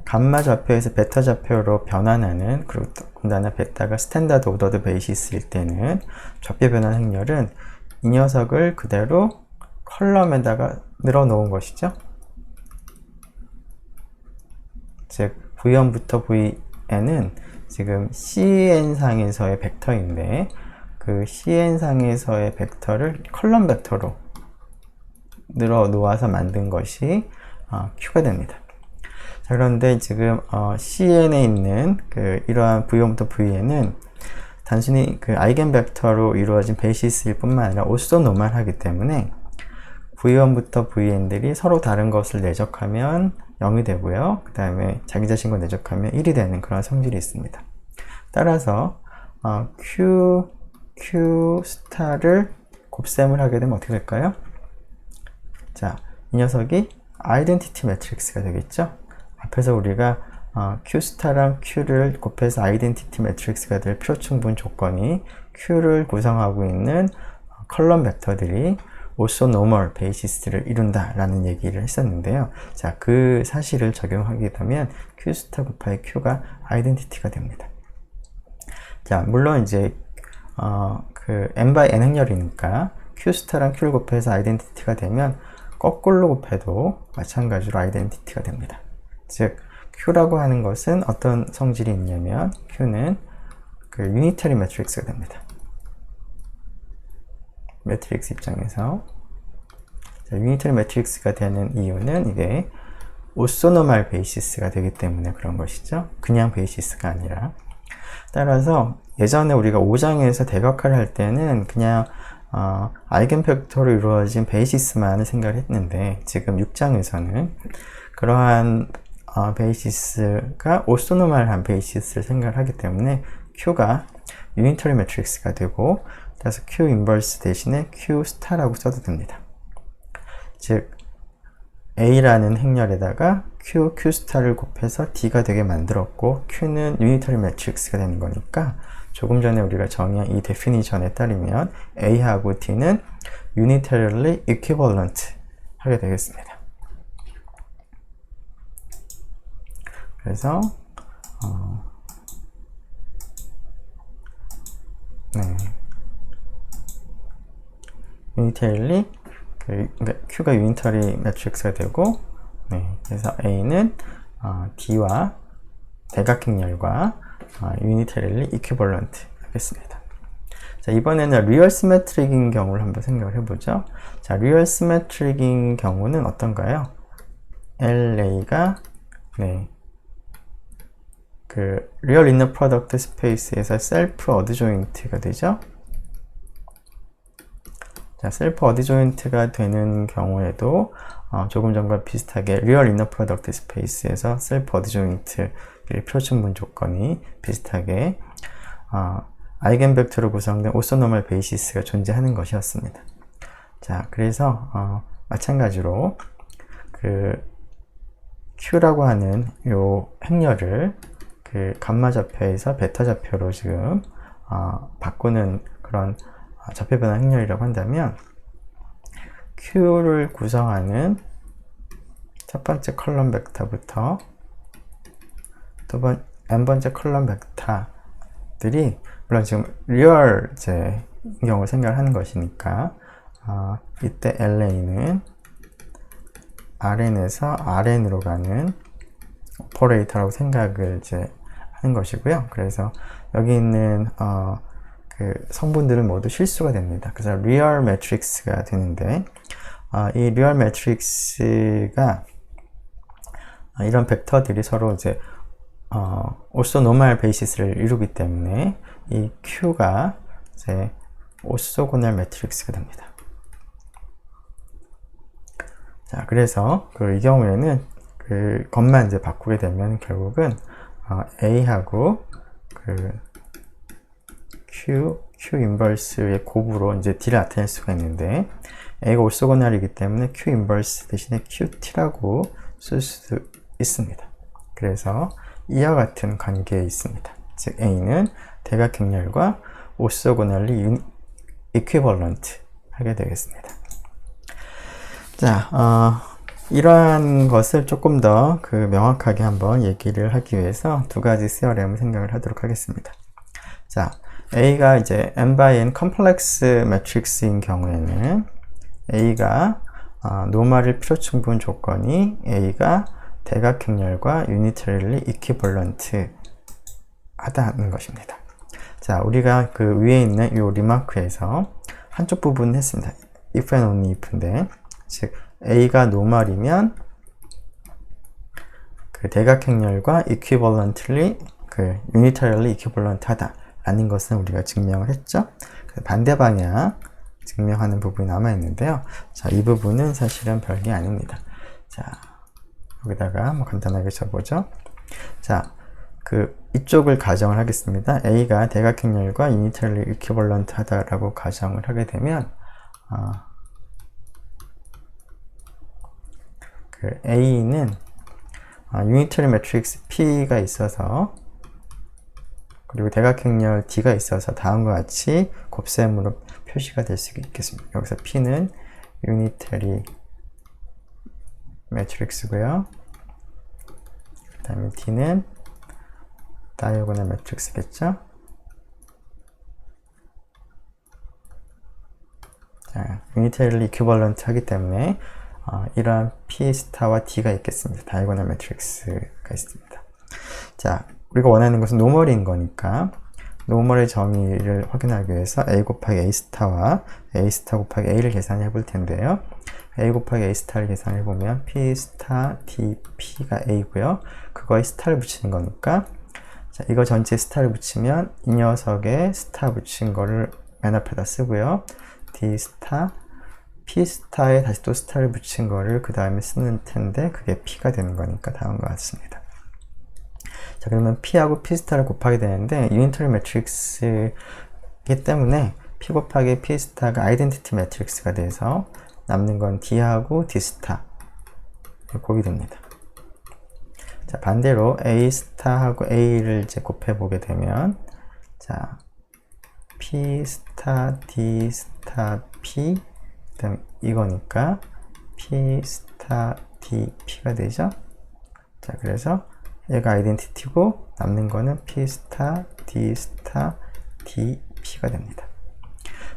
A: 감마 좌표에서 베타 좌표로 변환하는, 그리고 더군다나 베타가 스탠다드 오더드 베이시스일 때는 좌표 변환 행렬은 이 녀석을 그대로 컬럼에다가 늘어놓은 것이죠. 즉 V1부터 Vn은 지금 CN상에서의 벡터인데 그 CN상에서의 벡터를 컬럼 벡터로 늘어 놓아서 만든 것이 Q가 됩니다. 자, 그런데 지금 CN에 있는 이러한 V1부터 Vn은 단순히 그 아이겐 벡터로 이루어진 베이시스일 뿐만 아니라 오소노멀하기 때문에 V1부터 Vn들이 서로 다른 것을 내적하면 0이 되고요. 그 다음에 자기 자신과 내적하면 1이 되는 그런 성질이 있습니다. 따라서 Q 스타를 곱셈을 하게 되면 어떻게 될까요? 자, 이 녀석이 아이덴티티 매트릭스가 되겠죠? 앞에서 우리가 Q 스타랑 Q를 곱해서 아이덴티티 매트릭스가 될 필요충분 조건이 Q를 구성하고 있는 컬럼 벡터들이 오소노멀 베이시스를 이룬다 라는 얘기를 했었는데요. 자, 그 사실을 적용하게 되면 Q 스타 곱하기 Q가 아이덴티티가 됩니다. 자, 물론 이제 n by n 행렬이니까 Q 스타랑 Q를 곱해서 아이덴티티가 되면 거꾸로 곱해도 마찬가지로 아이덴티티가 됩니다. 즉 Q라고 하는 것은 어떤 성질이 있냐면 Q는 유니터리 매트릭스가 됩니다. 매트릭스 입장에서 유니터리 매트릭스가 되는 이유는 이게 오소노멀 베이시스가 되기 때문에 그런 것이죠. 그냥 베이시스가 아니라. 따라서 예전에 우리가 5장에서 대각화를 할 때는 그냥 아이겐벡터로 이루어진 베이시스만을 생각을 했는데 지금 6장에서는 그러한 베이시스가 오소노멀한 베이시스를 생각을 하기 때문에 Q가 유니터리 매트릭스가 되고 그래서 Q 인버스 대신에 Q 스타라고 써도 됩니다. 즉 A라는 행렬에다가 Q 스타를 곱해서 D가 되게 만들었고 Q는 유니터리 매트릭스가 되는 거니까 조금 전에 우리가 정의한 이 데피니션에 따르면 A하고 D는 unitarily equivalent 하게 되겠습니다. 그래서 unitarily Q가 유니터리 매트릭스가 되고 네, 그래서 A는 D와 대각행렬과 유니테릴리 이퀴벌런트 하겠습니다. 자, 이번에는 리얼 시메트릭인 경우를 한번 생각을 해보죠. 자, 리얼 시메트릭인 경우는 어떤가요? LA가 그 리얼 이너 프로덕트 스페이스에서 셀프 어드 조인트가 되죠. 자, 셀프 어드 조인트가 되는 경우에도 조금 전과 비슷하게 리얼 이너 프로덕트 스페이스에서 셀프 어드 조인트의 표준분 조건이 비슷하게 아이겐벡터로 구성된 오소노멀 베이시스가 존재하는 것이었습니다. 자, 그래서 마찬가지로 그 Q라고 하는 요 행렬을 그 감마 좌표에서 베타 좌표로 지금 바꾸는 그런 좌표 변화 행렬이라고 한다면 Q를 구성하는 첫 번째 컬럼 벡터부터 n번째 컬럼 벡터들이 물론 지금 리얼 경우를 생각을 하는 것이니까 이때 LA는 RN에서 RN으로 가는 오퍼레이터라고 생각을 하는 것이고요. 그래서 여기 있는 그 성분들은 모두 실수가 됩니다. 그래서 리얼 매트릭스가 되는데 이 리얼 매트릭스가 이런 벡터들이 서로 오소노멀 베이시스를 이루기 때문에 이 Q가 오소고널 매트릭스가 됩니다. 자, 그래서 이 경우에는 그 것만 바꾸게 되면 결국은 A하고 그 Q 인버스의 곱으로 D를 나타낼 수가 있는데 A가 오소고널이기 때문에 Q 인버스 대신에 QT라고 쓸 수 있습니다. 그래서 이와 같은 관계에 있습니다. 즉 A는 대각행렬과 오소고널리 이퀴벌런트 하게 되겠습니다. 자, 이러한 것을 조금 더 명확하게 한번 얘기를 하기 위해서 두 가지 시어렘을 생각을 하도록 하겠습니다. 자, A가 n by n 컴플렉스 매트릭스인 경우에는 A가 노멀일 필요충분 조건이 A가 대각행렬과 유니터럴리 이퀴벌런트 하다는 것입니다. 자, 우리가 그 위에 있는 이 리마크에서 한쪽 부분 했습니다. if and only if인데, 즉 A가 노멀이면 그 대각행렬과 equivalently 그 unitarily equivalent 하다라는 것은 우리가 증명을 했죠. 반대 방향 증명하는 부분이 남아 있는데요. 자, 이 부분은 사실은 별게 아닙니다. 자, 여기다가 한번 간단하게 쳐보죠. 자, 이쪽을 가정을 하겠습니다. A가 대각행렬과 unitarily equivalent 하다라고 가정을 하게 되면 A는 유니터리 매트릭스 P가 있어서 그리고 대각행렬 D가 있어서 다음과 같이 곱셈으로 표시가 될 수 있겠습니다. 여기서 P는 유니터리 매트릭스고요. 그 다음에 D는 다이어고널 매트릭스겠죠. 자, 유니터리 이퀴벌런트 하기 때문에 이러한 P 스타와 D가 있겠습니다. 다이고널 매트릭스가 있습니다. 자, 우리가 원하는 것은 노멀인 거니까 노멀의 정의를 확인하기 위해서 A 곱하기 A 스타와 A 스타 곱하기 A를 계산해 볼 텐데요. A 곱하기 A 스타를 계산해 보면 P 스타 DP가 A고요. 그거에 스타를 붙이는 거니까 자, 이거 전체에 스타를 붙이면 이 녀석에 스타 붙인 거를 맨 앞에다 쓰고요. D 스타 P 스타에 다시 또 스타를 붙인 거를 그 다음에 쓰는 텐데 그게 P가 되는 거니까 다음과 같습니다. 자, 그러면 P하고 P 스타를 곱하게 되는데 유니터리 매트릭스이기 때문에 P 곱하기 P 스타가 아이덴티티 매트릭스가 돼서 남는 건 D하고 D 스타 곱이 됩니다. 자, 반대로 A 스타하고 A를 이제 곱해 보게 되면 자, P 스타 D 스타 P 그다음 이거니까 P 스타 D P가 되죠. 자, 그래서 얘가 아이덴티티고 남는 거는 P 스타 D 스타 D P가 됩니다.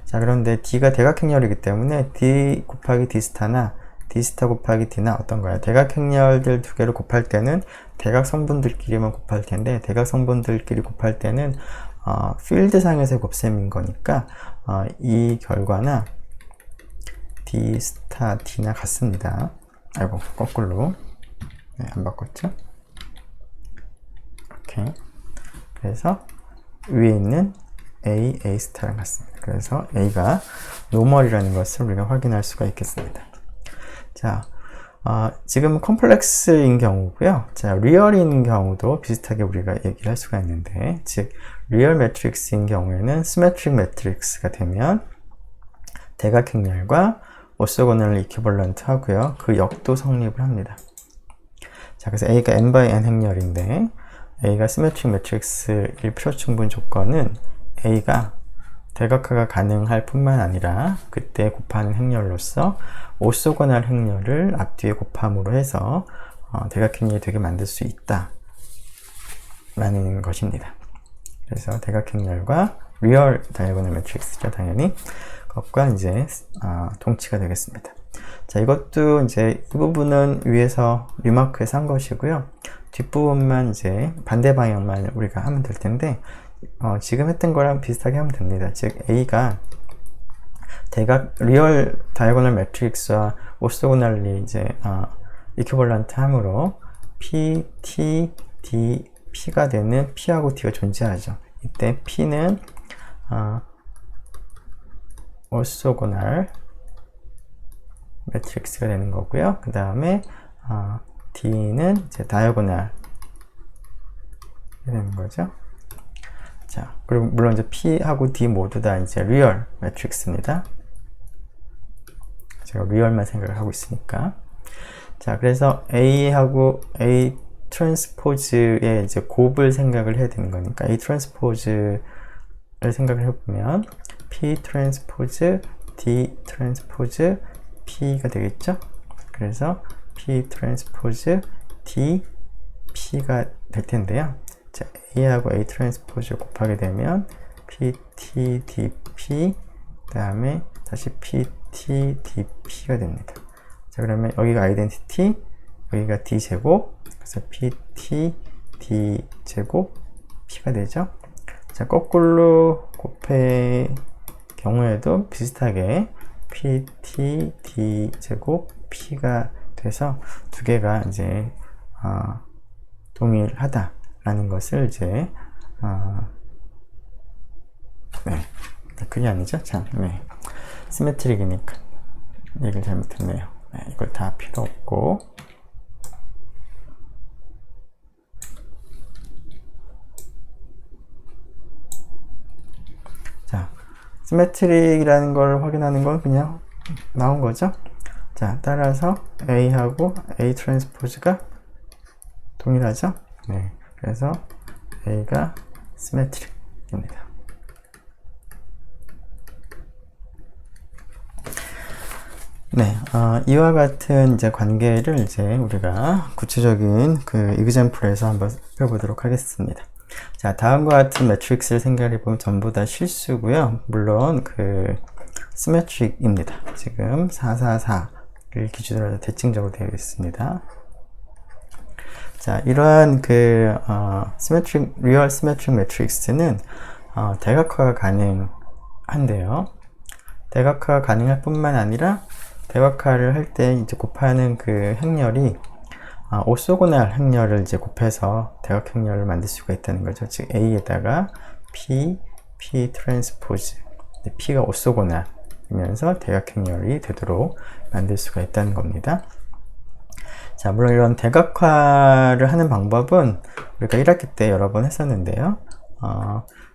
A: 자, 그런데 D가 대각행렬이기 때문에 D 곱하기 D 스타나 D 스타 곱하기 D는 어떤 거야? 대각행렬들 두 개를 곱할 때는 대각 성분들끼리만 곱할 텐데, 대각 성분들끼리 곱할 때는 필드상에서의 곱셈인 거니까 이 결과나 D 스타 D나 같습니다. 아이고, 거꾸로. 네, 안 바꿨죠? 이렇게. 그래서 위에 있는 A 스타랑 같습니다. 그래서 A가 노멀이라는 것을 우리가 확인할 수가 있겠습니다. 자, 지금 컴플렉스인 경우고요. 자, 리얼인 경우도 비슷하게 우리가 얘기를 할 수가 있는데, 즉 리얼 매트릭스인 경우에는 시메트릭 매트릭스가 되면 대각행렬과 오소고널 이퀴벌런트 하고요. 그 역도 성립을 합니다. 자, 그래서 A가 n by n 행렬인데, A가 시메트릭 매트릭스일 필요 충분 조건은 A가 대각화가 가능할 뿐만 아니라 그때 곱하는 행렬로서 오소고널 행렬을 앞뒤에 곱함으로 해서 대각행렬이 되게 만들 수 있다 라는 것입니다. 그래서 대각행렬과 리얼 다이아고널 매트릭스죠. 당연히 그것과 이제 동치가 되겠습니다. 자, 이것도 이제 이 부분은 위에서 리마크에서 한 것이고요. 뒷부분만 이제 반대 방향만 우리가 하면 될 텐데, 지금 했던 거랑 비슷하게 하면 됩니다. 즉 A가 대각 리얼 다이아고널 매트릭스와 오소고널리 이제 이퀴벌런트 함으로 P, T, D, P가 되는 P하고 D가 존재하죠. 이때 P는 오소고널 매트릭스가 되는 거고요. 그 다음에 D는 이제 다이아고널 되는 거죠. 자, 그리고 물론 이제 P하고 D 모두 다 이제 리얼 매트릭스입니다. 제가 리얼만 생각을 하고 있으니까. 자, 그래서 A하고 A 트랜스포즈의 이제 곱을 생각을 해야 되는 거니까 A 트랜스포즈를 생각을 해보면 P 트랜스포즈 D 트랜스포즈 P가 되겠죠? 그래서 P 트랜스포즈 D P가 될 텐데요. 자, A하고 A 트랜스포즈 곱하게 되면 P, T, D, P 그 다음에 다시 P, T, D, P가 됩니다. 자, 그러면 여기가 아이덴티티, 여기가 D 제곱, 그래서 P, T, D 제곱, P가 되죠. 자, 거꾸로 곱해 경우에도 비슷하게 P, T, D 제곱, P가 돼서 두 개가 이제 동일하다라는 것을 이제 네, 그게 아니죠? 참, 네, 시메트릭이니까 얘기를 잘못했네요. 네, 이걸 다 필요 없고. 자, 시메트릭이라는 걸 확인하는 건 그냥 나온 거죠. 자, 따라서 A하고 A 트랜스포즈가 동일하죠. 네, 그래서 A가 시메트릭입니다. 네, 이와 같은 이제 관계를 이제 우리가 구체적인 그 example에서 한번 살펴보도록 하겠습니다. 자, 다음과 같은 매트릭스를 생각해 보면 전부 다 실수고요. 물론 그 시메트릭입니다. 지금 444를 기준으로 해서 대칭적으로 되어 있습니다. 자, 이러한 그 시메트릭 리얼 시메트릭 매트릭스는 대각화가 가능한데요. 대각화가 가능할 뿐만 아니라 대각화를 할 때 이제 곱하는 그 행렬이 오소고널 행렬을 이제 곱해서 대각 행렬을 만들 수가 있다는 거죠. 즉 A에다가 P, P 트랜스포즈, P가 오소고널이면서 대각 행렬이 되도록 만들 수가 있다는 겁니다. 자, 물론 이런 대각화를 하는 방법은 우리가 1학기 때 여러 번 했었는데요.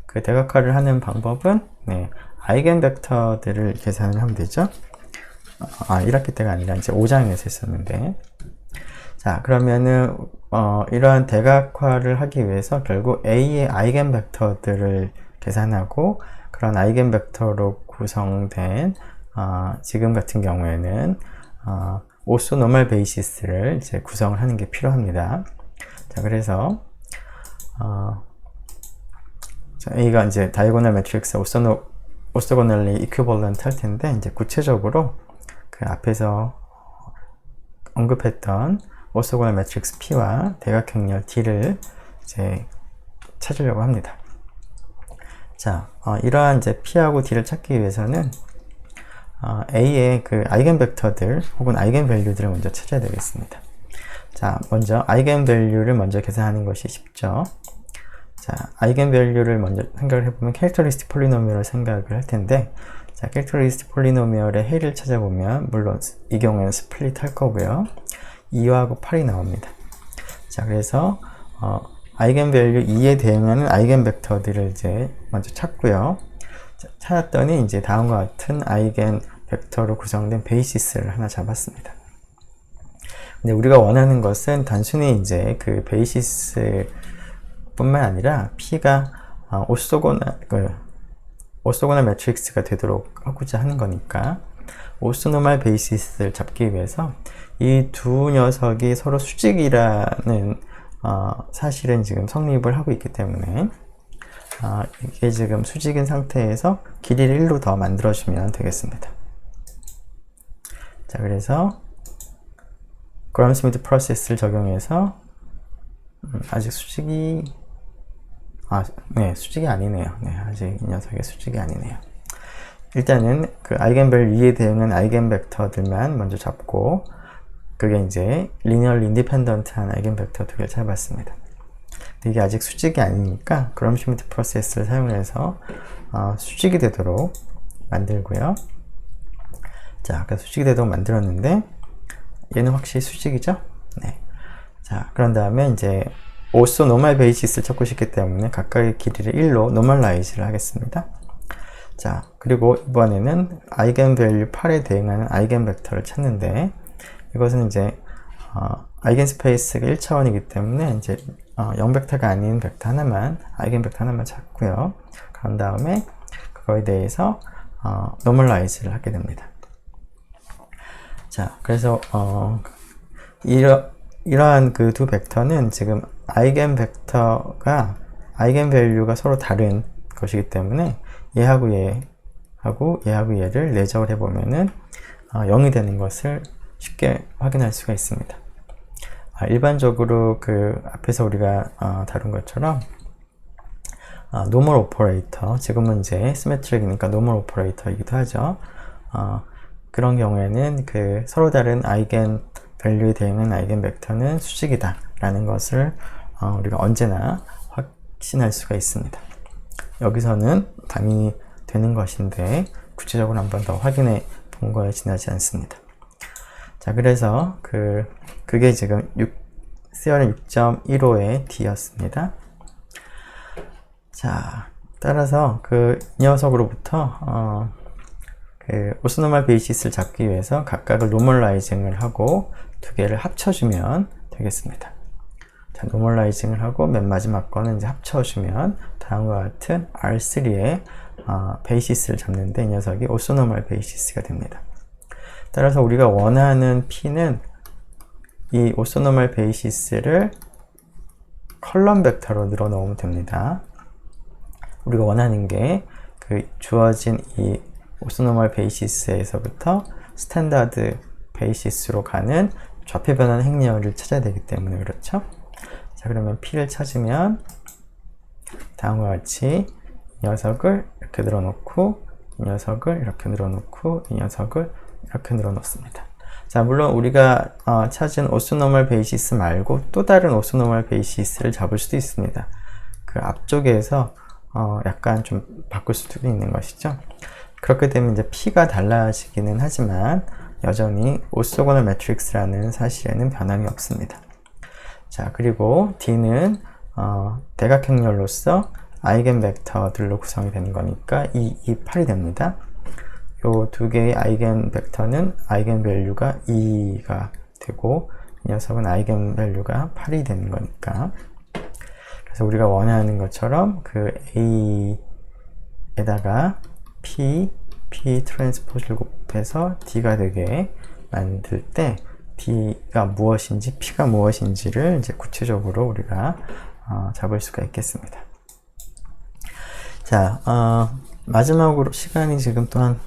A: 그 대각화를 하는 방법은 아이겐 벡터들을 계산을 하면 되죠. 1학기 때가 아니라 이제 5장에서 했었는데, 자, 그러면은 이러한 대각화를 하기 위해서 결국 A의 아이겐 벡터들을 계산하고 그런 아이겐 벡터로 구성된 지금 같은 경우에는 오소 노멀 베이시스를 이제 구성을 하는 게 필요합니다. 자, 그래서 자, A가 이제 다이고널 매트릭스 오소고널리 이퀴벌런트 할 텐데, 이제 구체적으로 그 앞에서 언급했던 오소고널 매트릭스 P와 대각형렬 D를 이제 찾으려고 합니다. 자, 이러한 이제 P하고 D를 찾기 위해서는 A의 그 아이겐벡터들 혹은 아이겐밸류들을 먼저 찾아야 되겠습니다. 자, 먼저 아이겐밸류를 먼저 계산하는 것이 쉽죠. 자, 아이겐밸류를 먼저 생각을 해보면 캐릭터리스틱 폴리노미얼을 생각을 할 텐데, 자, 캐릭터리스틱 폴리노미얼의 해를 찾아보면 물론 이 경우에는 스플릿 할 거고요. 2하고 8이 나옵니다. 자, 그래서 아이겐밸류 2에 대응하는 아이겐벡터들을 이제 먼저 찾고요. 자, 찾았더니 이제 다음과 같은 아이겐벡터로 구성된 베이시스를 하나 잡았습니다. 근데 우리가 원하는 것은 단순히 이제 그 베이시스 뿐만 아니라 P가 오소고널 매트릭스가 되도록 하고자 하는 거니까 오소노멀 베이시스를 잡기 위해서 이 두 녀석이 서로 수직이라는 사실은 지금 성립을 하고 있기 때문에 이게 지금 수직인 상태에서 길이를 1로 더 만들어주면 되겠습니다. 자, 그래서 그람 스미트 프로세스를 적용해서 아직 수직이 수직이 아니네요. 네, 아직 이 녀석의 수직이 아니네요. 일단은 그 아이겐밸류 2에 대응한 아이겐벡터들만 먼저 잡고, 그게 이제 리니얼리 인디펜던트한 아이겐벡터 두 개를 잡았습니다. 근데 이게 아직 수직이 아니니까 그람 스미트 프로세스를 사용해서 수직이 되도록 만들고요. 자, 아까 수직이 되도록 만들었는데 얘는 확실히 수직이죠? 네. 자, 그런 다음에 이제 오소 노멀 베이시스를 찾고 싶기 때문에 각각의 길이를 1로 노멀라이즈를 하겠습니다. 자, 그리고 이번에는 아이겐밸류 8에 대응하는 아이겐벡터를 찾는데, 이것은 이제 아이겐스페이스가 1차원이기 때문에 이제 0벡터가 아닌 벡터 하나만, 아이겐벡터 하나만 찾고요. 그런 다음에 그거에 대해서 노멀라이즈를 하게 됩니다. 자, 그래서 이러한 그 두 벡터는 지금 아이겐밸류가 서로 다른 것이기 때문에 얘하고 얘하고 얘를 내적을 해보면은 0이 되는 것을 쉽게 확인할 수가 있습니다. 일반적으로 그 앞에서 우리가 다룬 것처럼 노멀 오퍼레이터, 지금은 이제 시메트릭이니까 노멀 오퍼레이터이기도 하죠. 그런 경우에는 그 서로 다른 아이겐밸류에 대응한 아이겐벡터는 수직이다 라는 것을 우리가 언제나 확신할 수가 있습니다. 여기서는 당연히 되는 것인데 구체적으로 한 번 더 확인해 본 거에 지나지 않습니다. 자, 그래서 그게 지금 시어럼 6.15의 D였습니다. 자, 따라서 그 녀석으로부터 오소노멀 베이시스를 잡기 위해서 각각을 노멀라이징을 하고 두 개를 합쳐주면 되겠습니다. 자, 노멀라이징을 하고 맨 마지막 거는 이제 합쳐주면 다음과 같은 R3의 베이시스를 잡는데 이 녀석이 오소노멀 베이시스가 됩니다. 따라서 우리가 원하는 P는 이 오소노멀 베이시스를 컬럼 벡터로 늘어놓으면 됩니다. 우리가 원하는 게 그 주어진 이 오소노멀 베이시스에서부터 스탠다드 베이시스로 가는 좌표 변환 행렬을 찾아야 되기 때문에 그렇죠. 자, 그러면 P를 찾으면 다음과 같이 이 녀석을 이렇게 늘어놓고 이 녀석을 이렇게 늘어놓고 이 녀석을 이렇게 늘어놓습니다. 자, 물론 우리가 찾은 오소노멀 베이시스 말고 또 다른 오소노멀 베이시스를 잡을 수도 있습니다. 그 앞쪽에서 약간 좀 바꿀 수도 있는 것이죠. 그렇게 되면 이제 P가 달라지기는 하지만 여전히 오소고널 매트릭스라는 사실에는 변함이 없습니다. 자, 그리고 D는 대각형렬로서 아이겐벡터들로 구성이 되는 거니까 8이 됩니다. 요 두 개의 아이겐벡터는 아이겐밸류가 2가 되고 이 녀석은 아이겐밸류가 8이 되는 거니까, 그래서 우리가 원하는 것처럼 그 A에다가 P 트랜스포즈를 곱해서 D가 되게 만들 때 D가 무엇인지 P가 무엇인지를 이제 구체적으로 우리가 잡을 수가 있겠습니다. 자, 마지막으로 시간이 지금 또 한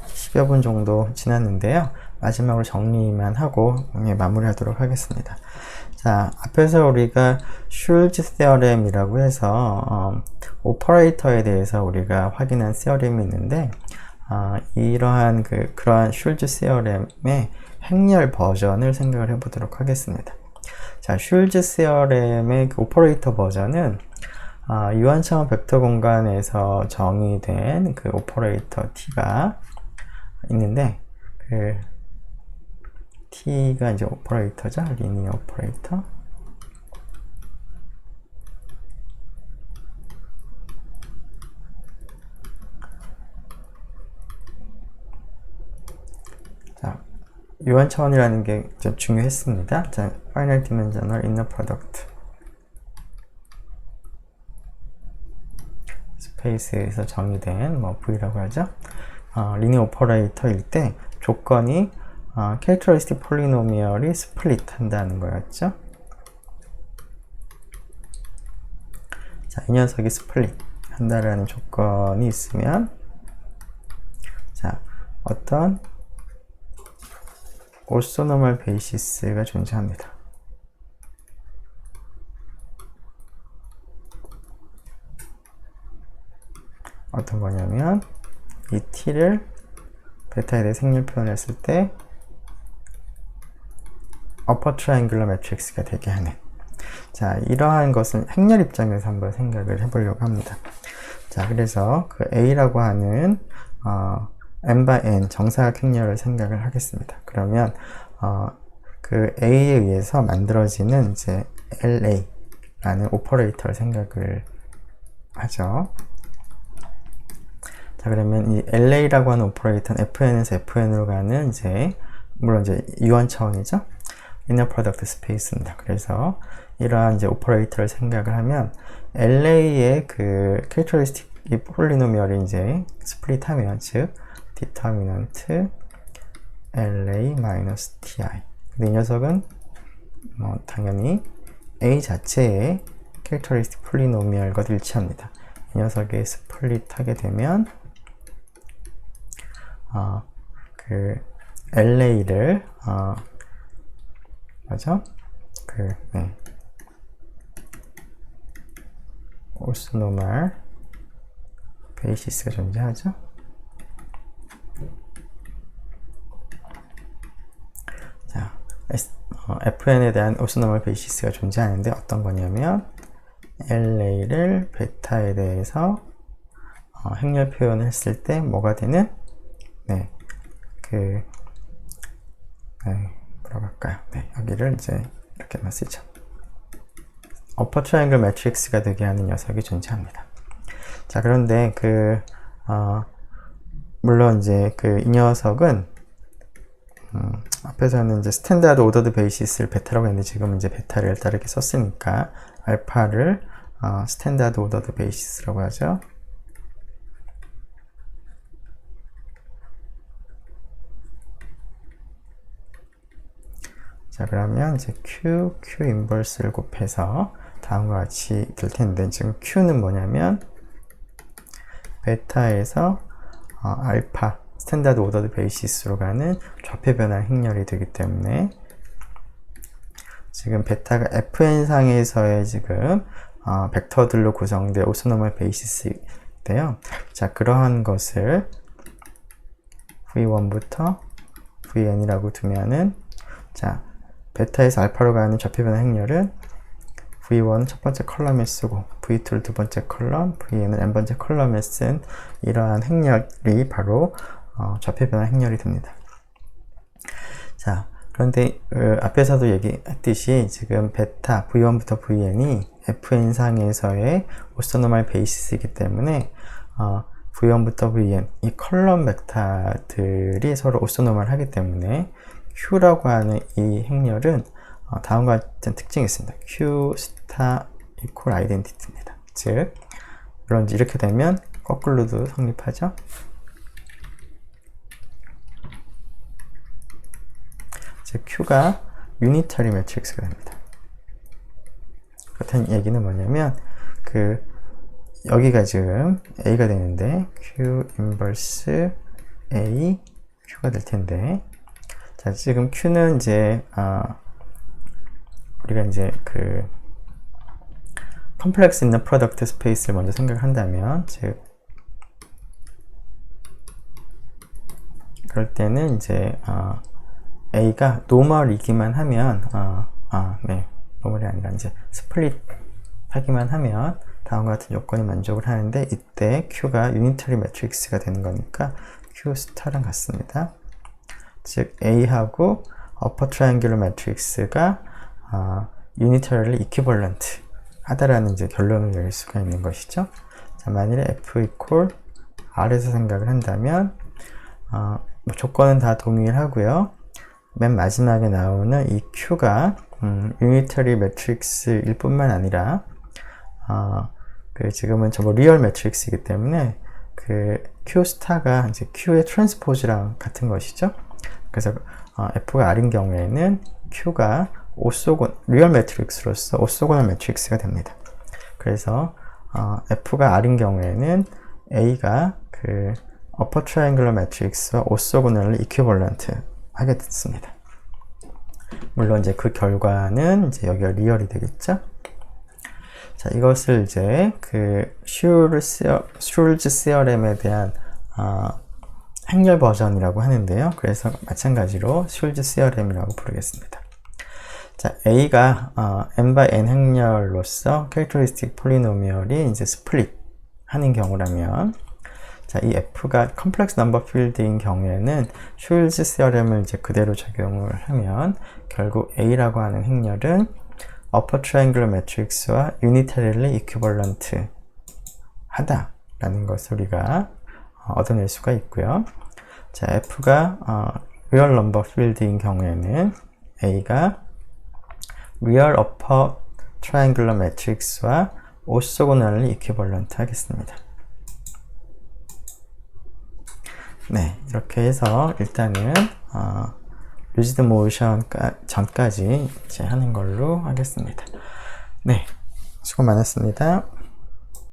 A: 10여 분 정도 지났는데요. 마지막으로 정리만 하고 마무리하도록 하겠습니다. 자, 앞에서 우리가 슐즈 세어렘이라고 해서 오퍼레이터에 대해서 우리가 확인한 세어렘이 있는데 이러한 그러한 슐즈 세어렘의 행렬 버전을 생각을 해보도록 하겠습니다. 자, 슐즈 세어렘의 그 오퍼레이터 버전은 유한차원 벡터 공간에서 정의된 그 오퍼레이터 t가 있는데 그 t가 이제 오퍼레이터죠. 리니어 오퍼레이터. 자, 유한차원이라는 게 좀 중요했습니다. 자, Finite Dimensional Inner Product. 스페이스에서 정의된 V라고 하죠. 리니어 오퍼레이터일 때 조건이 캐릭터리스틱 폴리노미얼이 스플릿 한다는 거였죠. 자, 이 녀석이 스플릿 한다라는 조건이 있으면 자, 어떤 오소노멀 베이시스가 존재합니다. 어떤 거냐면 이 t를 베타에 대해 생률 표현했을 때 upper triangular matrix가 되게 하는, 자, 이러한 것은 행렬 입장에서 한번 생각을 해보려고 합니다. 자, 그래서 그 A라고 하는 n/n 정사각 행렬을 생각을 하겠습니다. 그러면 그 A에 의해서 만들어지는 이제 LA라는 오퍼레이터를 생각을 하죠. 자, 그러면 이 LA라고 하는 오퍼레이터는 FN에서 FN으로 가는 이제 물론 이제 유한 차원이죠. Inner Product Space입니다. 그래서 이러한 이제 오퍼레이터를 생각을 하면 LA의 그 캐릭터리스틱 이 폴리노미얼이 이제 스플릿하면 즉 디터미넌트 LA-TI. 근데 이 녀석은 당연히 A 자체의 캐릭터리스틱 폴리노미얼과 일치합니다. 이 녀석이 스플릿하게 되면 그 LA를 맞아? 오스노멀 베이시스가 존재하죠. 자, FN에 대한 오스노멀 베이시스가 존재하는데 어떤 거냐면 LA를 베타에 대해서 행렬 표현을 했을 때 뭐가 되는 뭐라고 할까요? 여기를 이제 이렇게만 쓰죠. upper triangle matrix가 되게 하는 녀석이 존재합니다. 자, 그런데 물론 이제 이 녀석은 앞에서는 이제 스탠다드 오더드 베이시스를 베타라고 했는데 지금 이제 베타를 따르게 썼으니까 알파를 스탠다드 오더드 베이시스라고 하죠. 자, 그러면 이제 Q 인버스를 곱해서 다음과 같이 될 텐데 지금 Q는 뭐냐면 베타에서 알파 스탠다드 오더드 베이시스로 가는 좌표 변환 행렬이 되기 때문에 지금 베타가 FN상에서의 지금 벡터들로 구성된 오소노멀 베이시스인데요. 자, 그러한 것을 V1부터 Vn이라고 두면은 자, 베타에서 알파로 가는 좌표 변환 행렬은 V1 첫 번째 컬럼에 쓰고 V2를 두 번째 컬럼, Vn은 n 번째 컬럼에 쓴 이러한 행렬이 바로 좌표 변환 행렬이 됩니다. 자, 그런데 앞에서도 얘기했듯이 지금 베타 V1부터 Vn이 Fn상에서의 오소노멀 베이시스이기 때문에 V1부터 Vn 이 컬럼 벡터들이 서로 오소노멀 하기 때문에 Q라고 하는 이 행렬은 다음과 같은 특징이 있습니다. Q 스타 이퀄 아이덴티티입니다. 즉, 물론 이렇게 되면 거꾸로도 성립하죠. 즉, Q가 유니터리 매트릭스가 됩니다. 그렇다는 얘기는 뭐냐면 여기가 지금 A가 되는데 Q 인버스 A Q가 될 텐데 자, 지금 Q는 이제 우리가 이제 그 컴플렉스 있는 프로덕트 스페이스를 먼저 생각한다면, 즉 그럴 때는 이제 A가 노멀이기만 하면 노멀이 아니라 이제 스플릿 하기만 하면 다음과 같은 요건이 만족을 하는데, 이때 Q가 유니터리 매트릭스가 되는 거니까 Q 스타랑 같습니다. 즉 A하고 어퍼 트라이앵귤러 매트릭스가 유니터리를 이퀴벌런트 하다라는 이제 결론을 내릴 수가 있는 것이죠. 자, 만일에 F 이퀄 R에서 생각을 한다면 조건은 다 동일하고요. 맨 마지막에 나오는 이 Q가 유니터리 매트릭스일 뿐만 아니라 지금은 전부 리얼 매트릭스이기 때문에 그 Q 스타가 이제 Q의 트랜스포즈랑 같은 것이죠. 그래서 F가 R인 경우에는 Q가 리얼 매트릭스로서 오소고널 매트릭스가 됩니다. 그래서 F가 R인 경우에는 A가 그 어퍼 트라이앵글러 매트릭스와 오소고널을 이퀴벌런트 하게 됐습니다. 물론 이제 그 결과는 이제 여기가 리얼이 되겠죠. 자, 이것을 이제 그 슐즈 시어렘에 대한 행렬 버전이라고 하는데요. 그래서 마찬가지로 슐즈 시어렘이라고 부르겠습니다. 자, A가 n by n 행렬로서 캐릭터리스틱 폴리노미얼이 이제 스플릿 하는 경우라면, 자, 이 F가 컴플렉스 넘버 필드인 경우에는 슐즈 시어렘을 이제 그대로 적용을 하면 결국 A라고 하는 행렬은 어퍼 트라이앵글러 매트릭스와 유니터리를 이퀴벌런트 하다라는 것을 우리가 얻어낼 수가 있고요. 자, F가 리얼 넘버 필드인 경우에는 A가 리얼 어퍼 트라이앵글러 매트릭스와 오소고널을 이퀴벌런트 하겠습니다. 네, 이렇게 해서 일단은 루지드 모션 전까지 이제 하는 걸로 하겠습니다. 네, 수고 많았습니다.